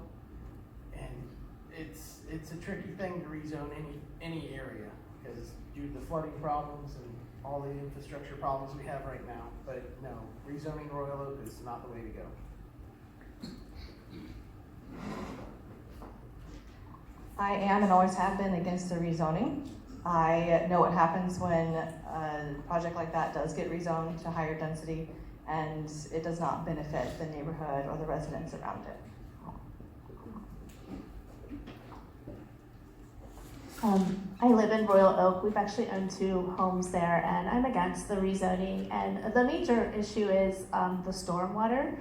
And it's a tricky thing to rezone any area because due to the flooding problems and all the infrastructure problems we have right now. But no, rezoning Royal Oak is not the way to go. I am and always have been against the rezoning. I know what happens when a project like that does get rezoned to higher density, and it does not benefit the neighborhood or the residents around it. I live in Royal Oak. We've actually owned 2 homes there, and I'm against the rezoning. And the major issue is the stormwater.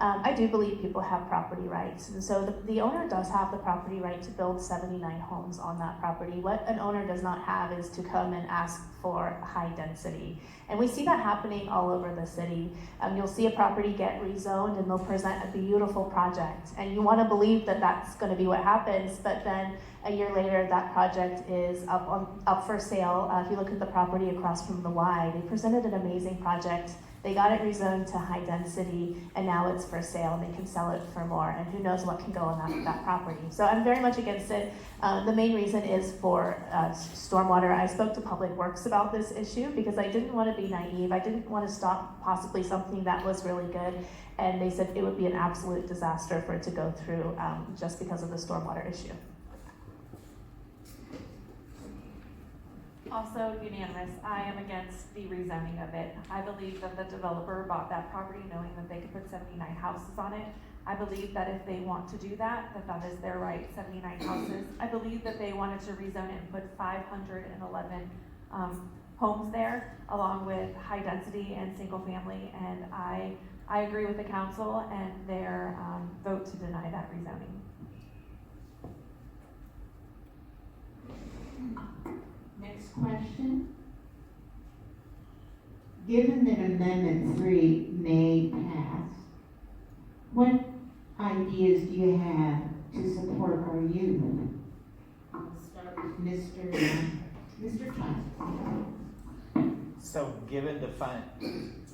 I do believe people have property rights, and so the owner does have the property right to build 79 homes on that property. What an owner does not have is to come and ask for high density. And we see that happening all over the city. You'll see a property get rezoned and they'll present a beautiful project. And you wanna believe that that's gonna be what happens, but then a year later, that project is up for sale. If you look at the property across from the Y, they presented an amazing project. They got it rezoned to high density, and now it's for sale, and they can sell it for more, and who knows what can go on that property. So I'm very much against it. The main reason is for stormwater. I spoke to Public Works about this issue because I didn't want to be naive. I didn't want to stop possibly something that was really good, and they said it would be an absolute disaster for it to go through just because of the stormwater issue. Also unanimous, I am against the rezoning of it. I believe that the developer bought that property knowing that they could put 79 houses on it. I believe that if they want to do that, that is their right, 79 houses. I believe that they wanted to rezone it and put 511 homes there, along with high density and single family, and I agree with the council and their vote to deny that rezoning. Next question. Given that Amendment 3 may pass, what ideas do you have to support our youth? I'll start with Mr. Titusville. So given the fund,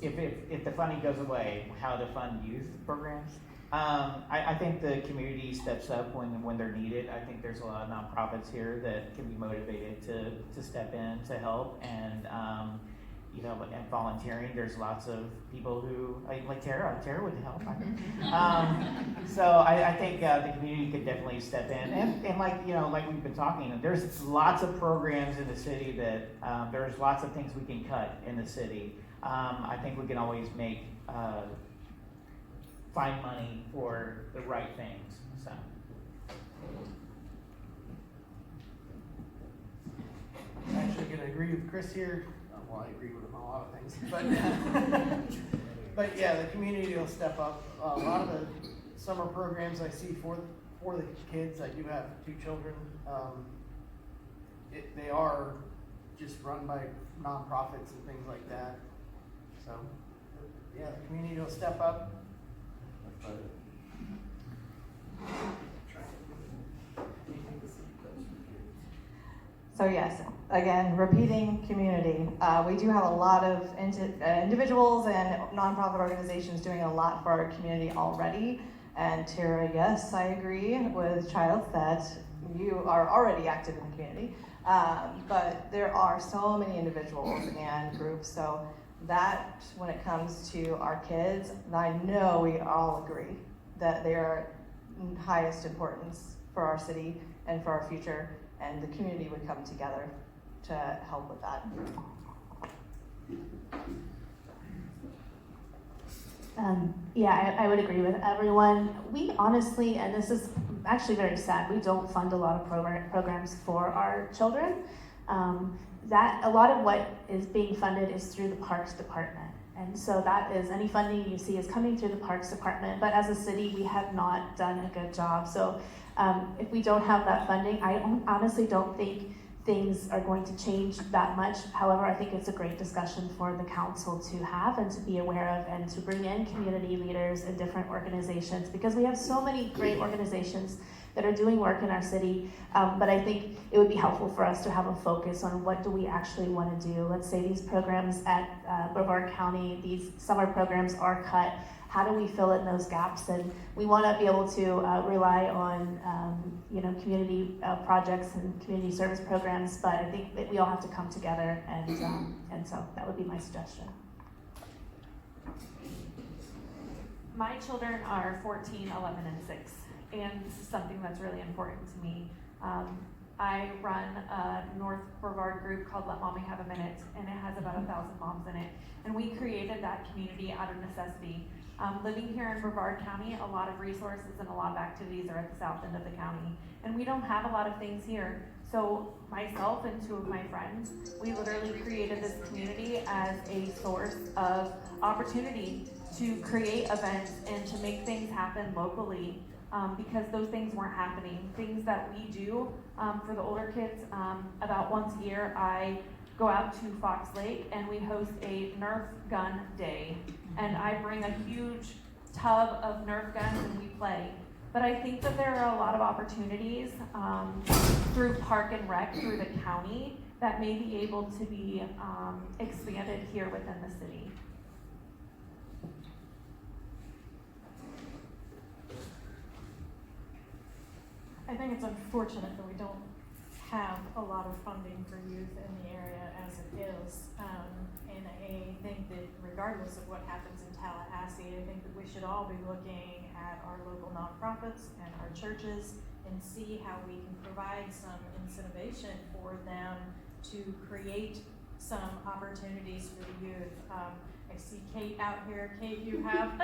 if the funding goes away, how to fund youth programs? I think the community steps up when they're needed. I think there's a lot of nonprofits here that can be motivated to step in to help, and and volunteering. There's lots of people who like Tara would help. So I think the community could definitely step in, and like we've been talking, there's lots of programs in the city that there's lots of things we can cut in the city. I think we can always find money for the right things. So. I'm actually going to agree with Chris here. Well, I agree with him on a lot of things, but yeah, the community will step up. A lot of the summer programs I see for the kids, I do have 2 children. They are just run by nonprofits and things like that. So yeah, the community will step up. So yes, again, repeating community. We do have a lot of individuals and nonprofit organizations doing a lot for our community already. And Tara, yes, I agree with Childs that you are already active in the community. But there are so many individuals and groups. So that when it comes to our kids, I know we all agree that they are highest importance for our city and for our future, and the community would come together to help with that. I would agree with everyone. We honestly, and this is actually very sad, we don't fund a lot of programs for our children. That a lot of what is being funded is through the Parks Department. And so that is, any funding you see is coming through the Parks Department, but as a city, we have not done a good job. So if we don't have that funding, I honestly don't think things are going to change that much. However, I think it's a great discussion for the council to have and to be aware of, and to bring in community leaders and different organizations, because we have so many great organizations that are doing work in our city, but I think it would be helpful for us to have a focus on what do we actually want to do. Let's say these programs at Brevard County, these summer programs are cut. How do we fill in those gaps? And we want to be able to rely on community projects and community service programs, but I think that we all have to come together, and so that would be my suggestion. My children are 14, 11, and 6. And this is something that's really important to me. I run a North Brevard group called Let Mommy Have a Minute, and it has about 1,000 moms in it. And we created that community out of necessity. Living here in Brevard County, a lot of resources and a lot of activities are at the south end of the county. And we don't have a lot of things here. So myself and 2 of my friends, we literally created this community as a source of opportunity to create events and to make things happen locally, because those things weren't happening. Things that we do for the older kids, about once a year, I go out to Fox Lake and we host a Nerf gun day. And I bring a huge tub of Nerf guns and we play. But I think that there are a lot of opportunities through Park and Rec, through the county, that may be able to be expanded here within the city. I think it's unfortunate that we don't have a lot of funding for youth in the area as it is. And I think that regardless of what happens in Tallahassee, I think that we should all be looking at our local nonprofits and our churches and see how we can provide some incentivization for them to create some opportunities for the youth. I see Kate out here. Kate, you have,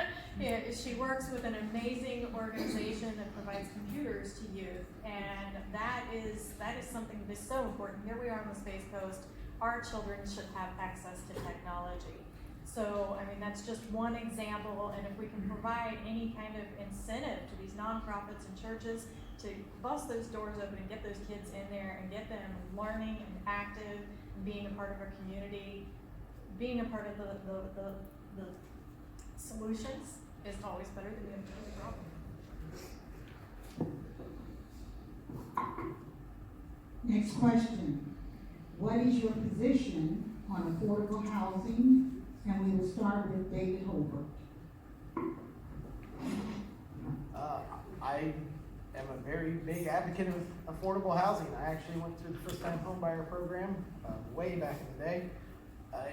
she works with an amazing organization that provides computers to youth, and that is something that is so important. Here we are on the Space Coast. Our children should have access to technology. So, I mean, that's just one example, and if we can provide any kind of incentive to these nonprofits and churches to bust those doors open and get those kids in there and get them learning and active and being a part of our community, being a part of the solutions is always better than being part of the problem. Next question. What is your position on affordable housing? And we will start with David Holbrook. I am a very big advocate of affordable housing. I actually went through the first-time homebuyer program way back in the day.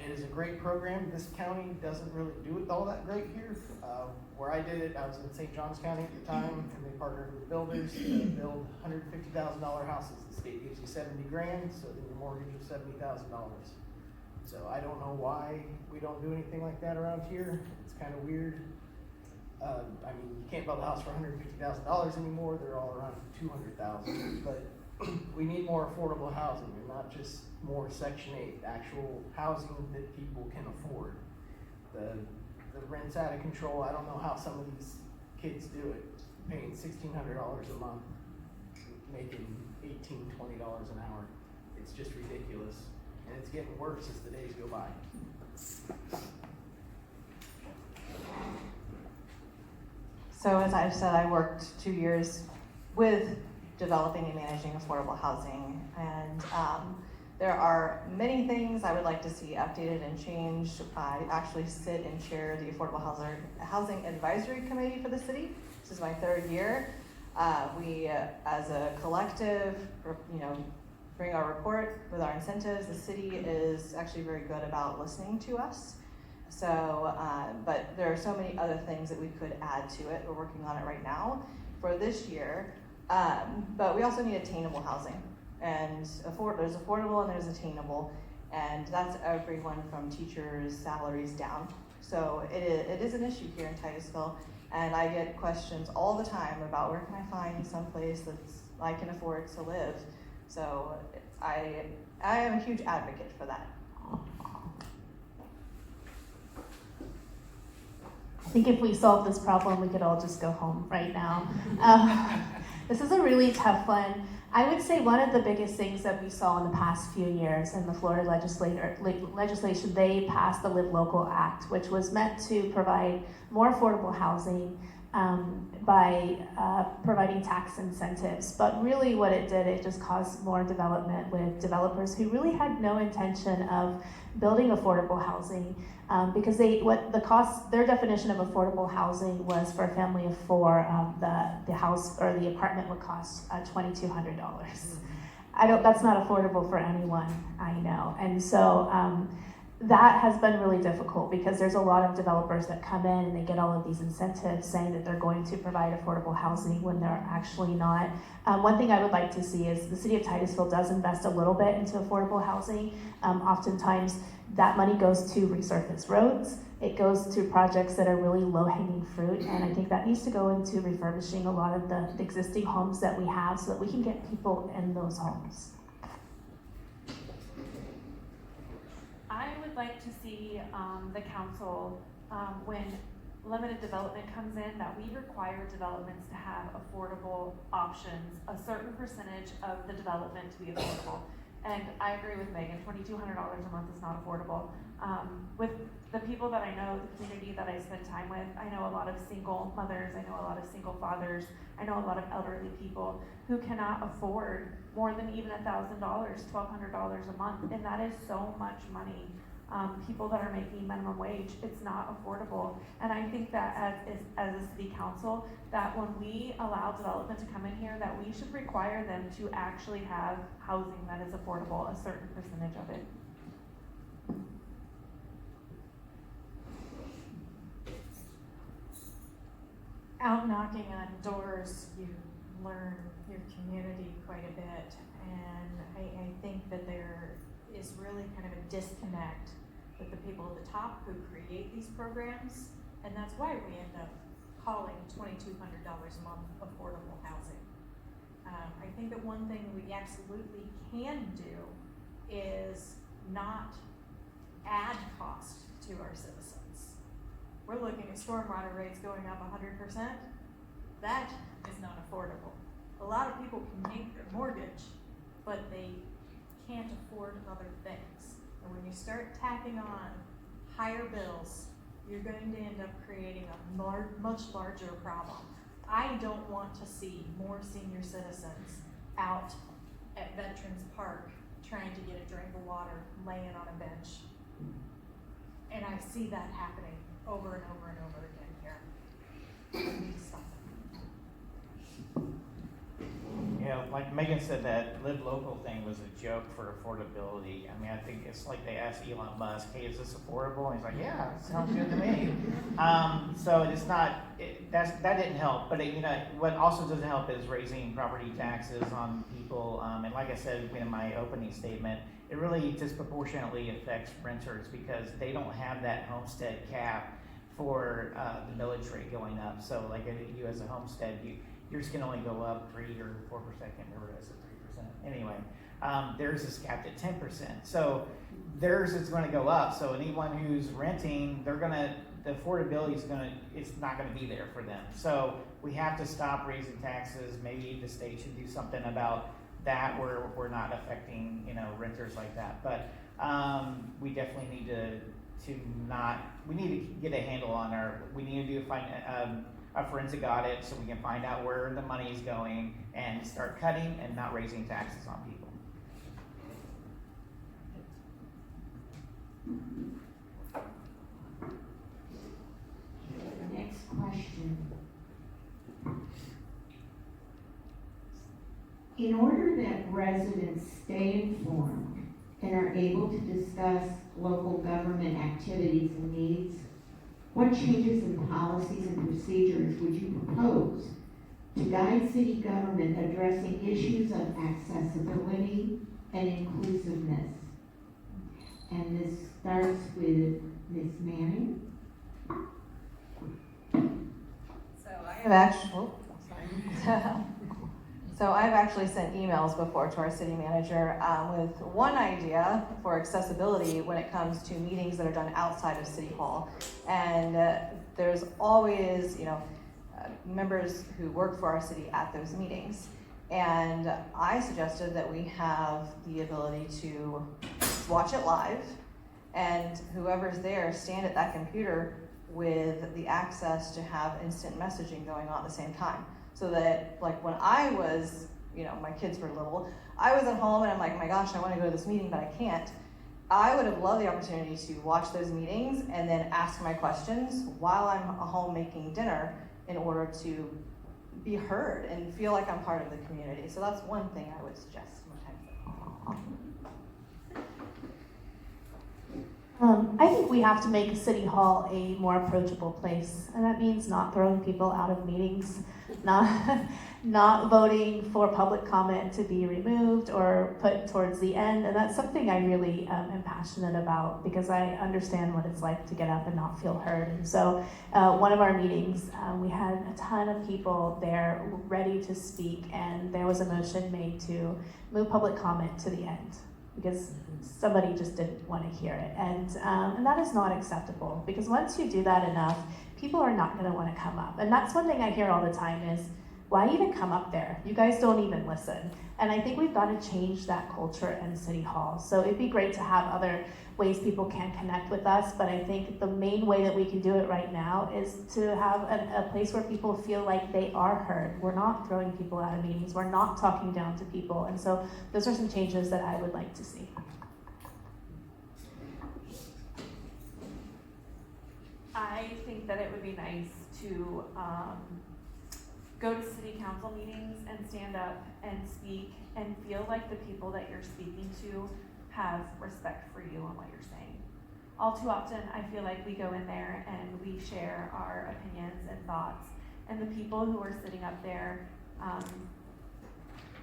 It is a great program. This county doesn't really do it all that great here. Where I did it, I was in St. Johns County at the time, and they partnered with builders to build $150,000 houses. The state gives you $70,000, so then your mortgage is $70,000. So I don't know why we don't do anything like that around here. It's kind of weird. I mean, you can't build a house for $150,000 anymore. They're all around $200,000. But we need more affordable housing, and not just more Section 8, actual housing that people can afford. The rent's out of control. I don't know how some of these kids do it, paying $1,600 a month, making $18, $20 an hour. It's just ridiculous. And it's getting worse as the days go by. So as I've said, I worked 2 years with developing and managing affordable housing, and there are many things I would like to see updated and changed. I actually sit and chair the Affordable Housing Advisory Committee for the city. This is my 3rd year. We, as a collective, bring our report with our incentives. The city is actually very good about listening to us. So, but there are so many other things that we could add to it. We're working on it right now for this year. But we also need attainable housing. And there's affordable and there's attainable. And that's everyone from teachers' salaries down. So it is an issue here in Titusville. And I get questions all the time about where can I find someplace that's I can afford to live. So I am a huge advocate for that. I think if we solve this problem, we could all just go home right now. This is a really tough one. I would say one of the biggest things that we saw in the past few years in the Florida legislation, they passed the Live Local Act, which was meant to provide more affordable housing by providing tax incentives. But really what it did, it just caused more development with developers who really had no intention of building affordable housing, because their definition of affordable housing was for a family of 4, the house or the apartment would cost $2,200. That's not affordable for anyone I know. And so that has been really difficult because there's a lot of developers that come in and they get all of these incentives saying that they're going to provide affordable housing when they're actually not. One thing I would like to see is the city of Titusville does invest a little bit into affordable housing. Oftentimes that money goes to resurface roads. It goes to projects that are really low-hanging fruit, and I think that needs to go into refurbishing a lot of the existing homes that we have so that we can get people in those homes. I would like to see the council, when limited development comes in, that we require developments to have affordable options, a certain percentage of the development to be affordable. And I agree with Megan, $2,200 a month is not affordable. With the people that I know, the community that I spend time with, I know a lot of single mothers, I know a lot of single fathers, I know a lot of elderly people who cannot afford more than even $1,000, $1,200 a month, and that is so much money. People that are making minimum wage, it's not affordable. And I think that as a city council, that when we allow development to come in here, that we should require them to actually have housing that is affordable, a certain percentage of it. Out knocking on doors, you learn your community quite a bit, and I think that there is really kind of a disconnect with the people at the top who create these programs, and that's why we end up calling $2,200 a month affordable housing. I think that one thing we absolutely can do is not add cost to our citizens. We're looking at stormwater rates going up 100%. That is not affordable. A lot of people can make their mortgage, but they can't afford other things. And when you start tacking on higher bills, you're going to end up creating a much larger problem. I don't want to see more senior citizens out at Veterans Park trying to get a drink of water, laying on a bench. And I see that happening over and over and over again here. We need to stop it. Yeah, like Megan said, that live local thing was a joke for affordability. I mean, I think it's like they asked Elon Musk, hey, is this affordable? And he's like, yeah, sounds good to me. So it's not, that didn't help. But you know, what also doesn't help is raising property taxes on people. And like I said in my opening statement, it really disproportionately affects renters because they don't have that homestead cap for the millage rate going up. So like you as a homestead, yours can only go up 3 or 4%, I can't remember, is it 3%? Anyway, theirs is capped at 10%. So theirs is gonna go up. So anyone who's renting, the affordability it's not gonna be there for them. So we have to stop raising taxes. Maybe the state should do something about that where we're not affecting, renters like that. But we definitely need we need to get a handle on we need to do a forensic audit so we can find out where the money is going and start cutting and not raising taxes on people. Next question. In order that residents stay informed and are able to discuss local government activities and needs, what changes in policies and procedures would you propose to guide city government addressing issues of accessibility and inclusiveness? And this starts with Ms. Manning. So I've actually sent emails before to our city manager with one idea for accessibility when it comes to meetings that are done outside of City Hall. And there's always, members who work for our city at those meetings. And I suggested that we have the ability to watch it live, and whoever's there stand at that computer with the access to have instant messaging going on at the same time. So that, like, when I was, my kids were little, I was at home and I'm like, my gosh, I want to go to this meeting, but I can't. I would have loved the opportunity to watch those meetings and then ask my questions while I'm at home making dinner in order to be heard and feel like I'm part of the community. So that's one thing I would suggest. I think we have to make City Hall a more approachable place, and that means not throwing people out of meetings, not voting for public comment to be removed or put towards the end. And that's something I really am passionate about because I understand what it's like to get up and not feel heard. And so one of our meetings, we had a ton of people there ready to speak, and there was a motion made to move public comment to the end. because somebody just didn't want to hear it. And that is not acceptable, because once you do that enough, people are not going to want to come up. And that's one thing I hear all the time is, why even come up there? You guys don't even listen. And I think we've got to change that culture in City Hall. So it'd be great to have other ways people can connect with us, but I think the main way that we can do it right now is to have a place where people feel like they are heard. We're not throwing people out of meetings. We're not talking down to people. And so those are some changes that I would like to see. I think that it would be nice to go to city council meetings and stand up and speak and feel like the people that you're speaking to have respect for you and what you're saying. All too often, I feel like we go in there and we share our opinions and thoughts, and the people who are sitting up there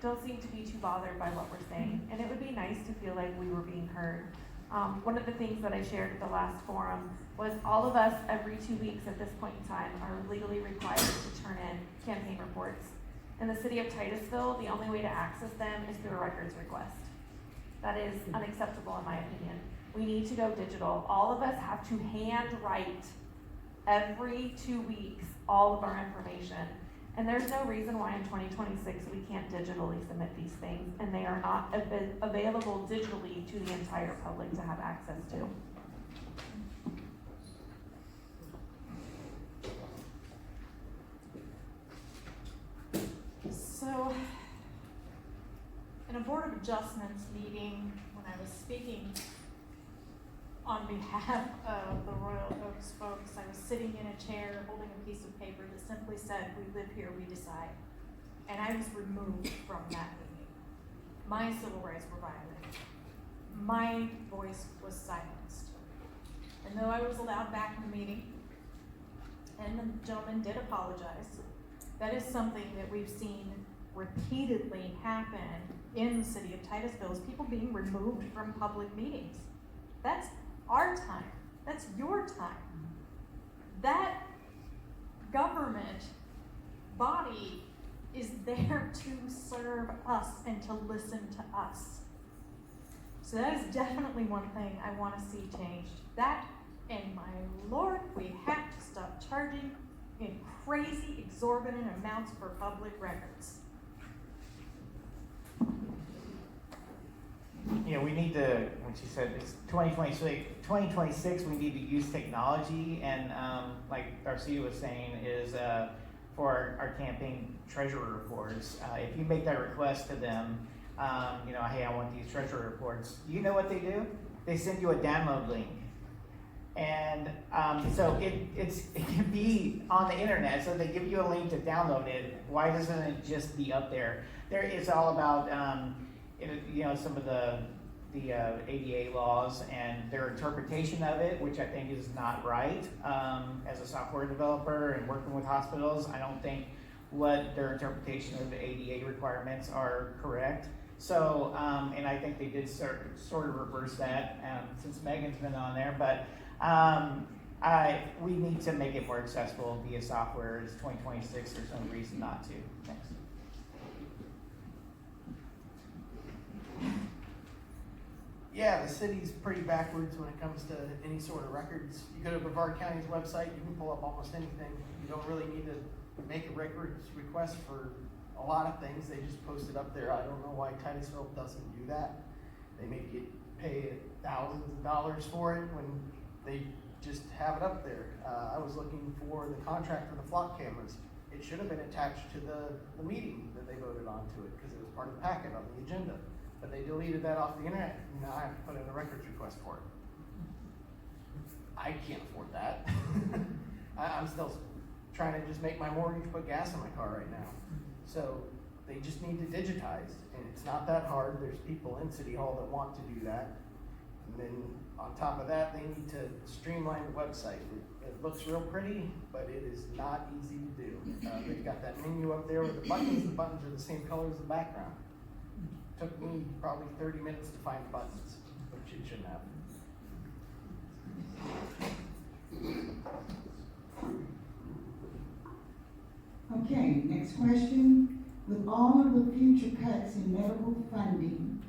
don't seem to be too bothered by what we're saying. And it would be nice to feel like we were being heard. One of the things that I shared at the last forum was all of us every 2 weeks at this point in time are legally required to turn in campaign reports. In the city of Titusville, the only way to access them is through a records request. That is unacceptable in my opinion. We need to go digital. All of us have to hand write every 2 weeks all of our information. And there's no reason why in 2026 we can't digitally submit these things, and they are not available digitally to the entire public to have access to. So, in a Board of Adjustments meeting, when I was speaking on behalf of the Royal Oaks folks, I was sitting in a chair holding a piece of paper that simply said, "We live here, we decide." And I was removed from that meeting. My civil rights were violated. My voice was silenced. And though I was allowed back in the meeting, and the gentleman did apologize, that is something that we've seen repeatedly happen in the city of Titusville, is people being removed from public meetings. That's our time. That's your time. That government body is there to serve us and to listen to us. So that is definitely one thing I want to see changed. That, and my Lord, we have to stop charging in crazy, exorbitant amounts for public records. You know, we need to, when she said it's 2026, we need to use technology, and like Darcia was saying, is for our campaign treasurer reports, if you make that request to them, you know, hey, I want these treasurer reports, you know what they do? They send you a download link. And so it can be on the internet, so they give you a link to download it. Why doesn't it just be up there? It's all about you know, some of the ADA laws and their interpretation of it, which I think is not right. As a software developer and working with hospitals, I don't think what their interpretation of the ADA requirements are correct. So, and I think they did sort of reverse that since Megan's been on there, but we need to make it more accessible via software. It's 2026, there's no reason not to. Thanks. Yeah, the city's pretty backwards when it comes to any sort of records. You go to Brevard County's website, you can pull up almost anything. You don't really need to make a records request for a lot of things. They just post it up there. I don't know why Titusville doesn't do that. They make you pay thousands of dollars for it when they just have it up there. I was looking for the contract for the flock cameras. It should have been attached to the meeting that they voted on to it because it was part of the packet on the agenda. But they deleted that off the internet, and now I have to put in a records request for it. I can't afford that. I'm still trying to just make my mortgage, put gas in my car right now. So they just need to digitize, and it's not that hard. There's people in City Hall that want to do that. And then on top of that, they need to streamline the website. It looks real pretty, but it is not easy to do. They've got that menu up there with the buttons. The buttons are the same color as the background. Took me probably 30 minutes to find the buttons, which it shouldn't have. Okay, next question. With all of the future cuts in medical funding,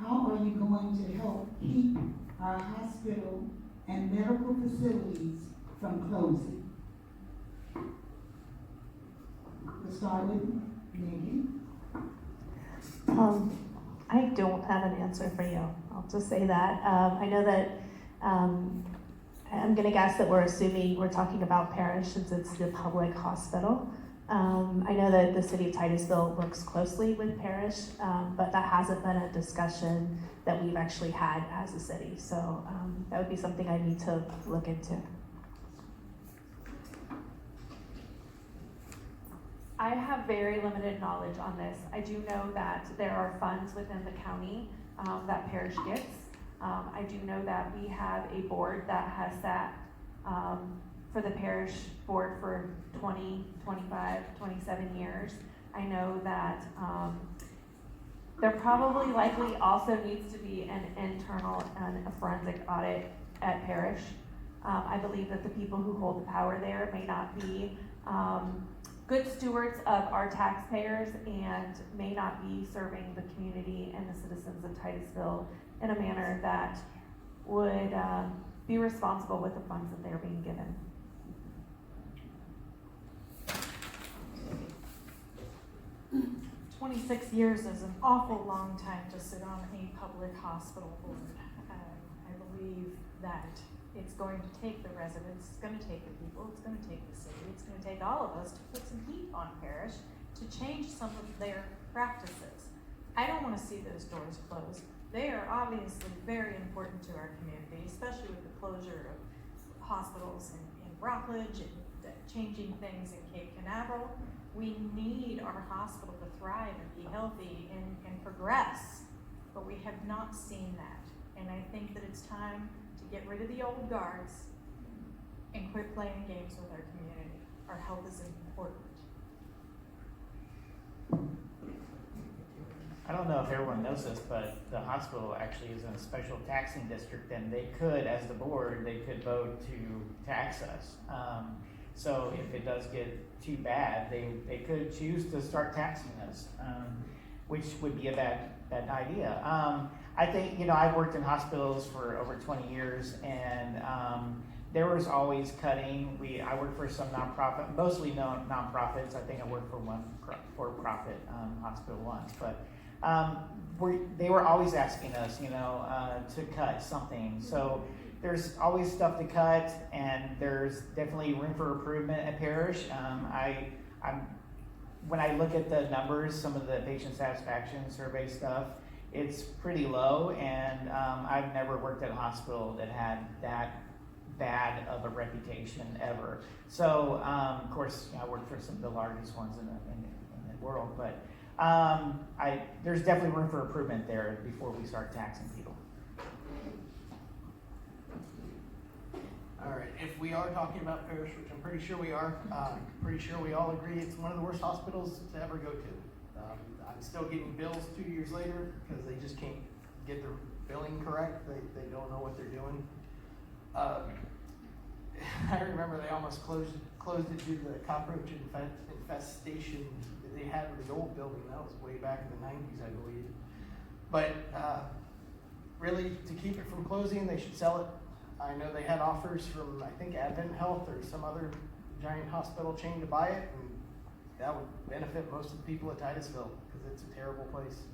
how are you going to help keep our hospital and medical facilities from closing? We'll start with Megan. I don't have an answer for you. I'll just say that. I know that I'm going to guess that we're assuming we're talking about Parish since it's the public hospital. I know that the city of Titusville works closely with Parish, but that hasn't been a discussion that we've actually had as a city. So that would be something I need to look into. I have very limited knowledge on this. I do know that there are funds within the county that Parish gets. I do know that we have a board that has sat for the Parish board for 20, 25, 27 years. I know that there probably likely also needs to be an internal and a forensic audit at Parish. I believe that the people who hold the power there may not be good stewards of our taxpayers and may not be serving the community and the citizens of Titusville in a manner that would be responsible with the funds that they're being given. "26 years is an awful long time to sit on a public hospital board. I believe that it's going to take the residents, it's going to take the people, it's going to take the city, it's going to take all of us to put some heat on Parish to change some of their practices. I don't want to see those doors closed. They are obviously very important to our community, especially with the closure of hospitals in Rockledge and changing things in Cape Canaveral. We need our hospital to thrive and be healthy and progress, but we have not seen that. And I think that it's time to get rid of the old guards and quit playing games with our community. Our health is important." I don't know if everyone knows this, but the hospital actually is in a special taxing district, and they could, as the board, they could vote to tax us. So if it does get too bad, they could choose to start taxing us, which would be a bad idea. I think, I've worked in hospitals for over 20 years, and there was always cutting. I worked for some nonprofit, mostly nonprofits. I think I worked for one for-profit hospital once, but they were always asking us, to cut something. So there's always stuff to cut, and there's definitely room for improvement at Parish. When I look at the numbers, some of the patient satisfaction survey stuff, it's pretty low, and I've never worked at a hospital that had that bad of a reputation ever. So, of course, I worked for some of the largest ones in the world, but there's definitely room for improvement there before we start taxing people. All right, if we are talking about Parish, which I'm pretty sure we are, pretty sure we all agree it's one of the worst hospitals to ever go to. I'm still getting bills 2 years later because they just can't get their billing correct. They don't know what they're doing. I remember they almost closed it due to the cockroach infestation that they had with the old building. That was way back in the 90s, I believe. But really, to keep it from closing, they should sell it. I know they had offers from, I think, Advent Health or some other giant hospital chain to buy it, and that would benefit most of the people at Titusville because it's a terrible place.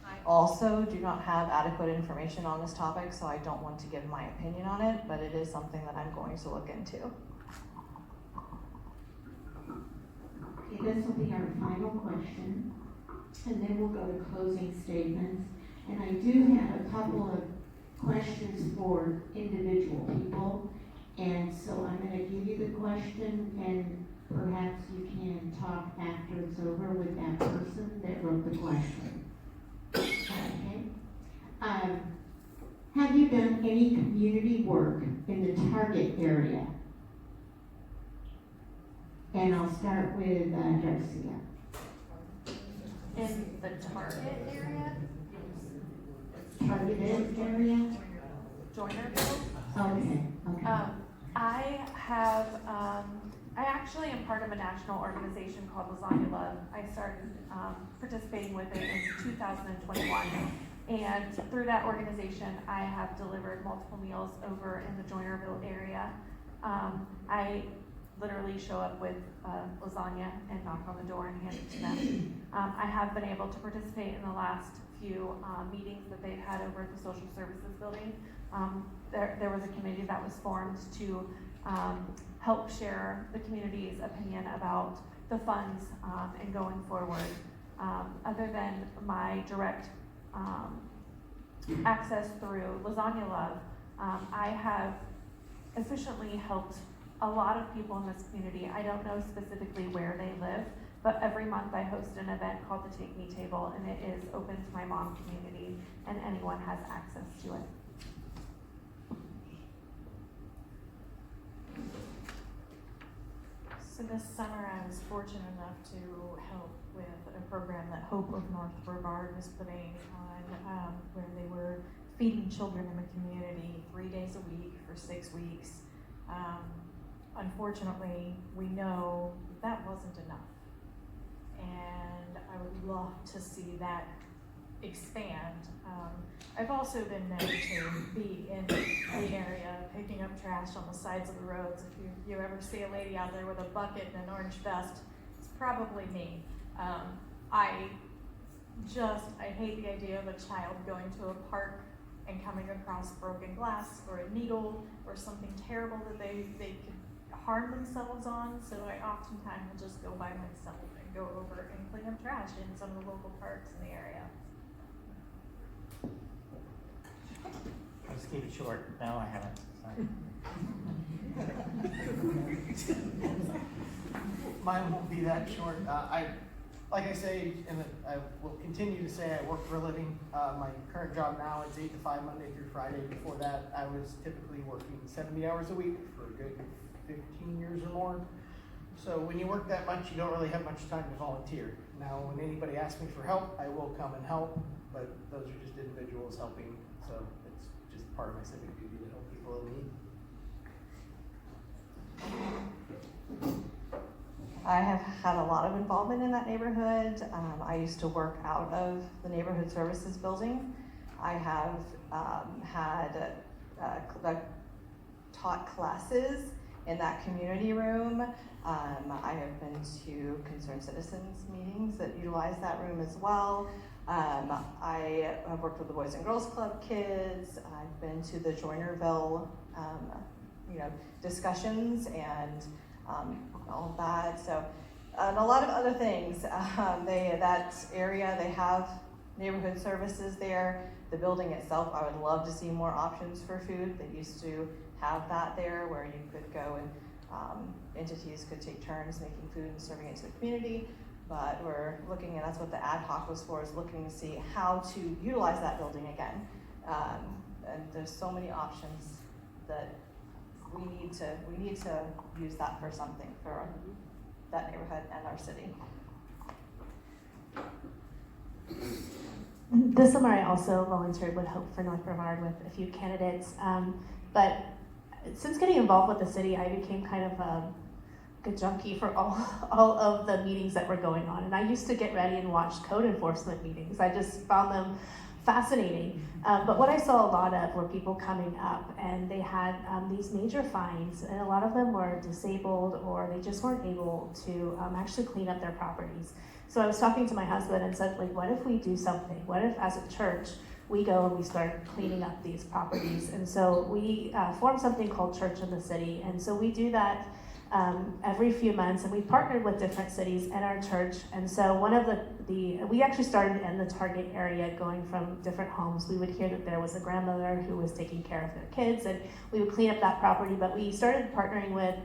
I also do not have adequate information on this topic, so I don't want to give my opinion on it, but it is something that I'm going to look into. Okay, this will be our final question, and then we'll go to closing statements. And I do have a couple of questions for individual people. And so I'm going to give you the question, and perhaps you can talk after it's over with that person that wrote the question. Okay? Have you done any community work in the Target area? And I'll start with Darcia. In the Target area, Targeted area? Joinerville. Okay, okay. I have, I actually am part of a national organization called Lasagna Love. I started participating with it in 2021. And through that organization, I have delivered multiple meals over in the Joinerville area. I literally show up with lasagna and knock on the door and hand it to them. I have been able to participate in the last few meetings that they've had over at the social services building. There was a committee that was formed to help share the community's opinion about the funds and going forward. Other than my direct access through Lasagna Love, I have efficiently helped a lot of people in this community. I don't know specifically where they live, but every month I host an event called the Take Me Table, and it is open to my mom community, and anyone has access to it. So this summer, I was fortunate enough to help with a program that Hope of North Brevard was putting on, where they were feeding children in the community 3 days a week for 6 weeks. Unfortunately, we know that wasn't enough. And I would love to see that expand. I've also been known to be in the area picking up trash on the sides of the roads. If you ever see a lady out there with a bucket and an orange vest, it's probably me. I hate the idea of a child going to a park and coming across broken glass or a needle or something terrible that they could harm themselves on. So I oftentimes will just go by myself and go over and clean up trash in some of the local parks in the area. I'll just keep it short. No, I haven't. Sorry. Mine won't be that short. Like I say, and I will continue to say, I work for a living. My current job now is 8 to 5 Monday through Friday. Before that, I was typically working 70 hours a week for a good 15 years or more. So when you work that much, you don't really have much time to volunteer. Now, when anybody asks me for help, I will come and help, but those are just individuals helping. So it's just part of my civic duty to help people in need. I have had a lot of involvement in that neighborhood. I used to work out of the neighborhood services building. I have taught classes in that community room. I have been to concerned citizens meetings that utilize that room as well. I have worked with the Boys and Girls Club kids. I've been to the Joinerville, discussions and all of that. So, and a lot of other things. That area, they have neighborhood services there. The building itself, I would love to see more options for food. They used to have that there where you could go and entities could take turns making food and serving it to the community. But we're looking, and that's what the ad hoc was for, is looking to see how to utilize that building again. And there's so many options that we need to use that for something for that neighborhood and our city. This summer, I also volunteered with Hope for North Brevard with a few candidates. But since getting involved with the city, I became kind of a junkie for all of the meetings that were going on. And I used to get ready and watch code enforcement meetings. I just found them fascinating. But what I saw a lot of were people coming up and they had these major fines, and a lot of them were disabled or they just weren't able to actually clean up their properties. So I was talking to my husband and said, like, what if we do something? What if as a church, we go and we start cleaning up these properties? And so we formed something called Church in the City. And so we do that every few months, and we partnered with different cities and our church. And so one of we actually started in the Target area, going from different homes. We would hear that there was a grandmother who was taking care of their kids, and we would clean up that property. But we started partnering with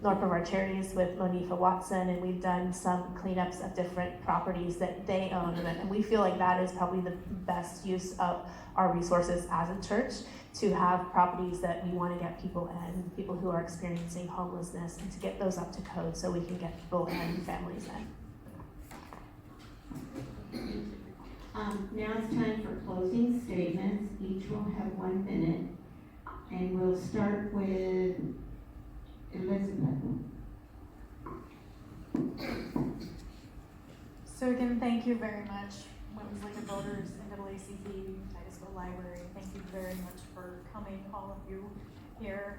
North Brevard Charities with Monifa Watson, and we've done some cleanups of different properties that they own, and we feel like that is probably the best use of our resources as a church, to have properties that we want to get people in, people who are experiencing homelessness, and to get those up to code so we can get people and families in. Now it's time for closing statements. Each will have 1 minute, and we'll start with Elizabeth. So again, thank you very much, Women's League of Voters, NAACP, Titusville Library. Thank you very much for coming, all of you here.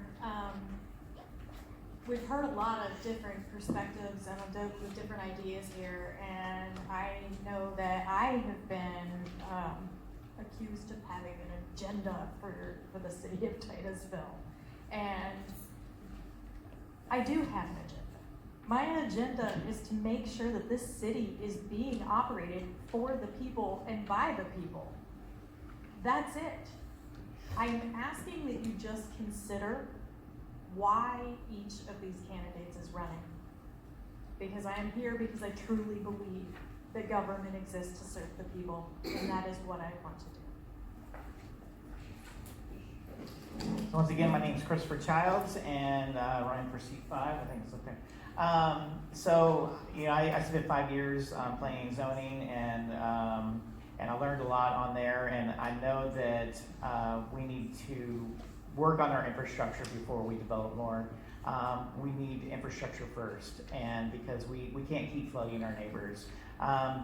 We've heard a lot of different perspectives and with different ideas here, and I know that I have been accused of having an agenda for the city of Titusville, and I do have an agenda. My agenda is to make sure that this city is being operated for the people and by the people. That's it. I'm asking that you just consider why each of these candidates is running. Because I am here because I truly believe that government exists to serve the people, and that is what I want to do. So once again, my name is Christopher Childs, and running for seat 5. I think it's okay. I spent 5 years playing zoning, and I learned a lot on there. And I know that we need to work on our infrastructure before we develop more. We need infrastructure first, and because we can't keep flooding our neighbors.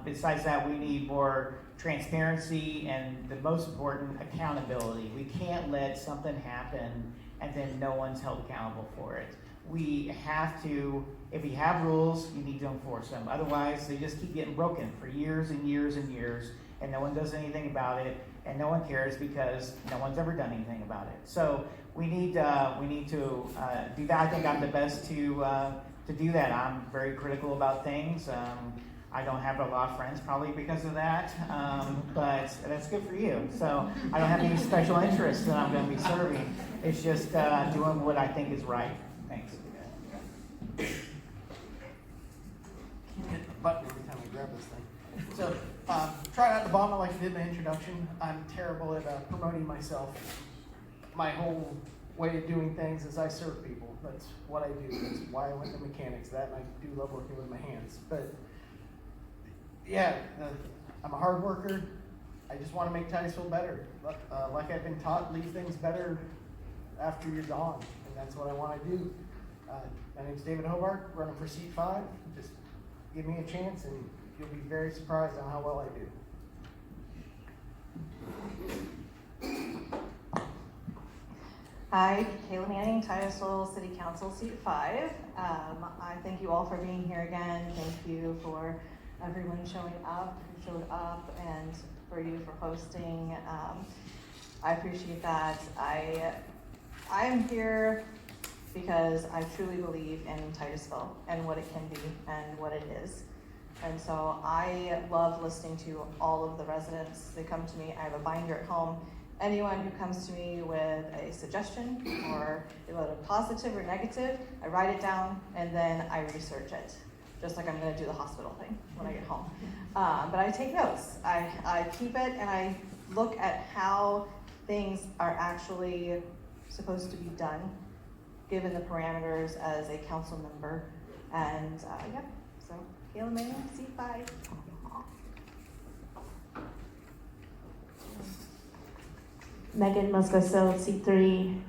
Besides that, we need more transparency and, the most important, accountability. We can't let something happen and then no one's held accountable for it. We have to, if we have rules, you need to enforce them. Otherwise, they just keep getting broken for years and years and years, and no one does anything about it, and no one cares because no one's ever done anything about it. So we need to do that. I think I'm the best to do that. I'm very critical about things. I don't have a lot of friends probably because of that, but that's good for you. So I don't have any special interests that I'm going to be serving. It's just doing what I think is right. Thanks. Can't hit the button every time I grab this thing. So try not to bomb it like I did in the introduction. I'm terrible at promoting myself. My whole way of doing things is I serve people. That's what I do. That's why I went to mechanics. That, and I do love working with my hands. But yeah, I'm a hard worker. I just want to make Titusville better. Like I've been taught, leave things better after you're gone, and that's what I want to do. My name's David Hobart, running for seat 5. Just give me a chance, and you'll be very surprised on how well I do. Hi, Kayla Manning, Titusville City Council, seat 5. I thank you all for being here again. Thank you for everyone showing up, who showed up, and for you for hosting. I appreciate that. I am here because I truly believe in Titusville and what it can be and what it is. And so I love listening to all of the residents. They come to me, I have a binder at home. Anyone who comes to me with a suggestion or whether positive or negative, I write it down and then I research it. Just like I'm gonna do the hospital thing when I get home. But I take notes. I keep it and I look at how things are actually supposed to be done, given the parameters as a council member. And yeah, so Kayla Manning, seat 5. Megan Moscoso, seat 3.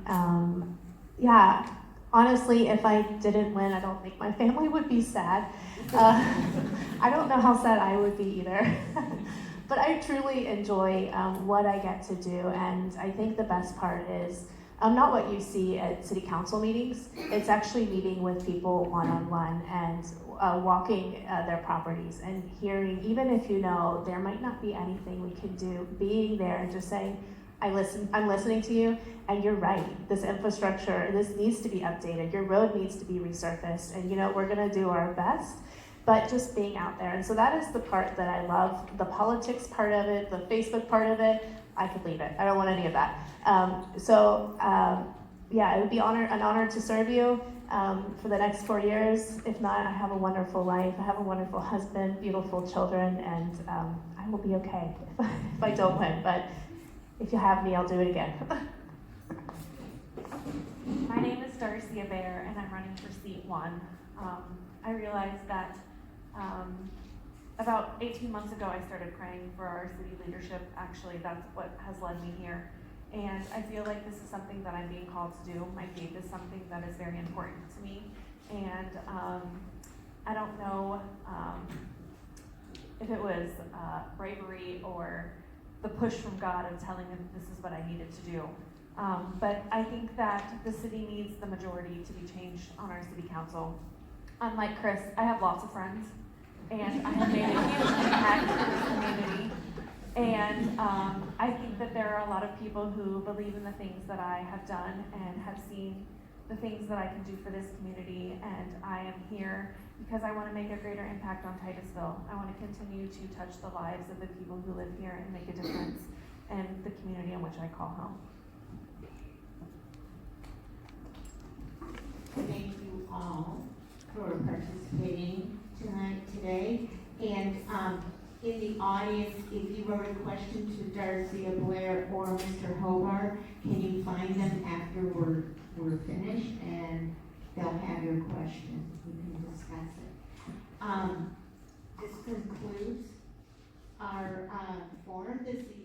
Yeah, honestly, if I didn't win, I don't think my family would be sad. I don't know how sad I would be either. But I truly enjoy what I get to do, and I think the best part is not what you see at city council meetings. It's actually meeting with people one-on-one and walking their properties and hearing, even if you know there might not be anything we can do, being there and just saying, I'm listening to you, and you're right. This infrastructure, this needs to be updated. Your road needs to be resurfaced, and we're gonna do our best, but just being out there. And so that is the part that I love, the politics part of it, the Facebook part of it. I could leave it. I don't want any of that. Yeah, it would be an honor to serve you for the next 4 years. If not, I have a wonderful life. I have a wonderful husband, beautiful children, and I will be okay if I don't win. But if you have me, I'll do it again. My name is Darcia Bear, and I'm running for seat 1. I realized that about 18 months ago, I started praying for our city leadership. Actually, that's what has led me here. And I feel like this is something that I'm being called to do. My faith is something that is very important to me. And I don't know if it was bravery or the push from God of telling me that this is what I needed to do. But I think that the city needs the majority to be changed on our city council. Unlike Chris, I have lots of friends, and I have made a huge impact in this community. And I think that there are a lot of people who believe in the things that I have done and have seen the things that I can do for this community. And I am here because I want to make a greater impact on Titusville. I want to continue to touch the lives of the people who live here and make a difference in the community in which I call home. Thank you all for participating today. And in the audience, if you wrote a question to Darcy Blair or Mr. Hobart, can you find them after we're finished, and they'll have your question. You can discuss it. This concludes our forum this evening.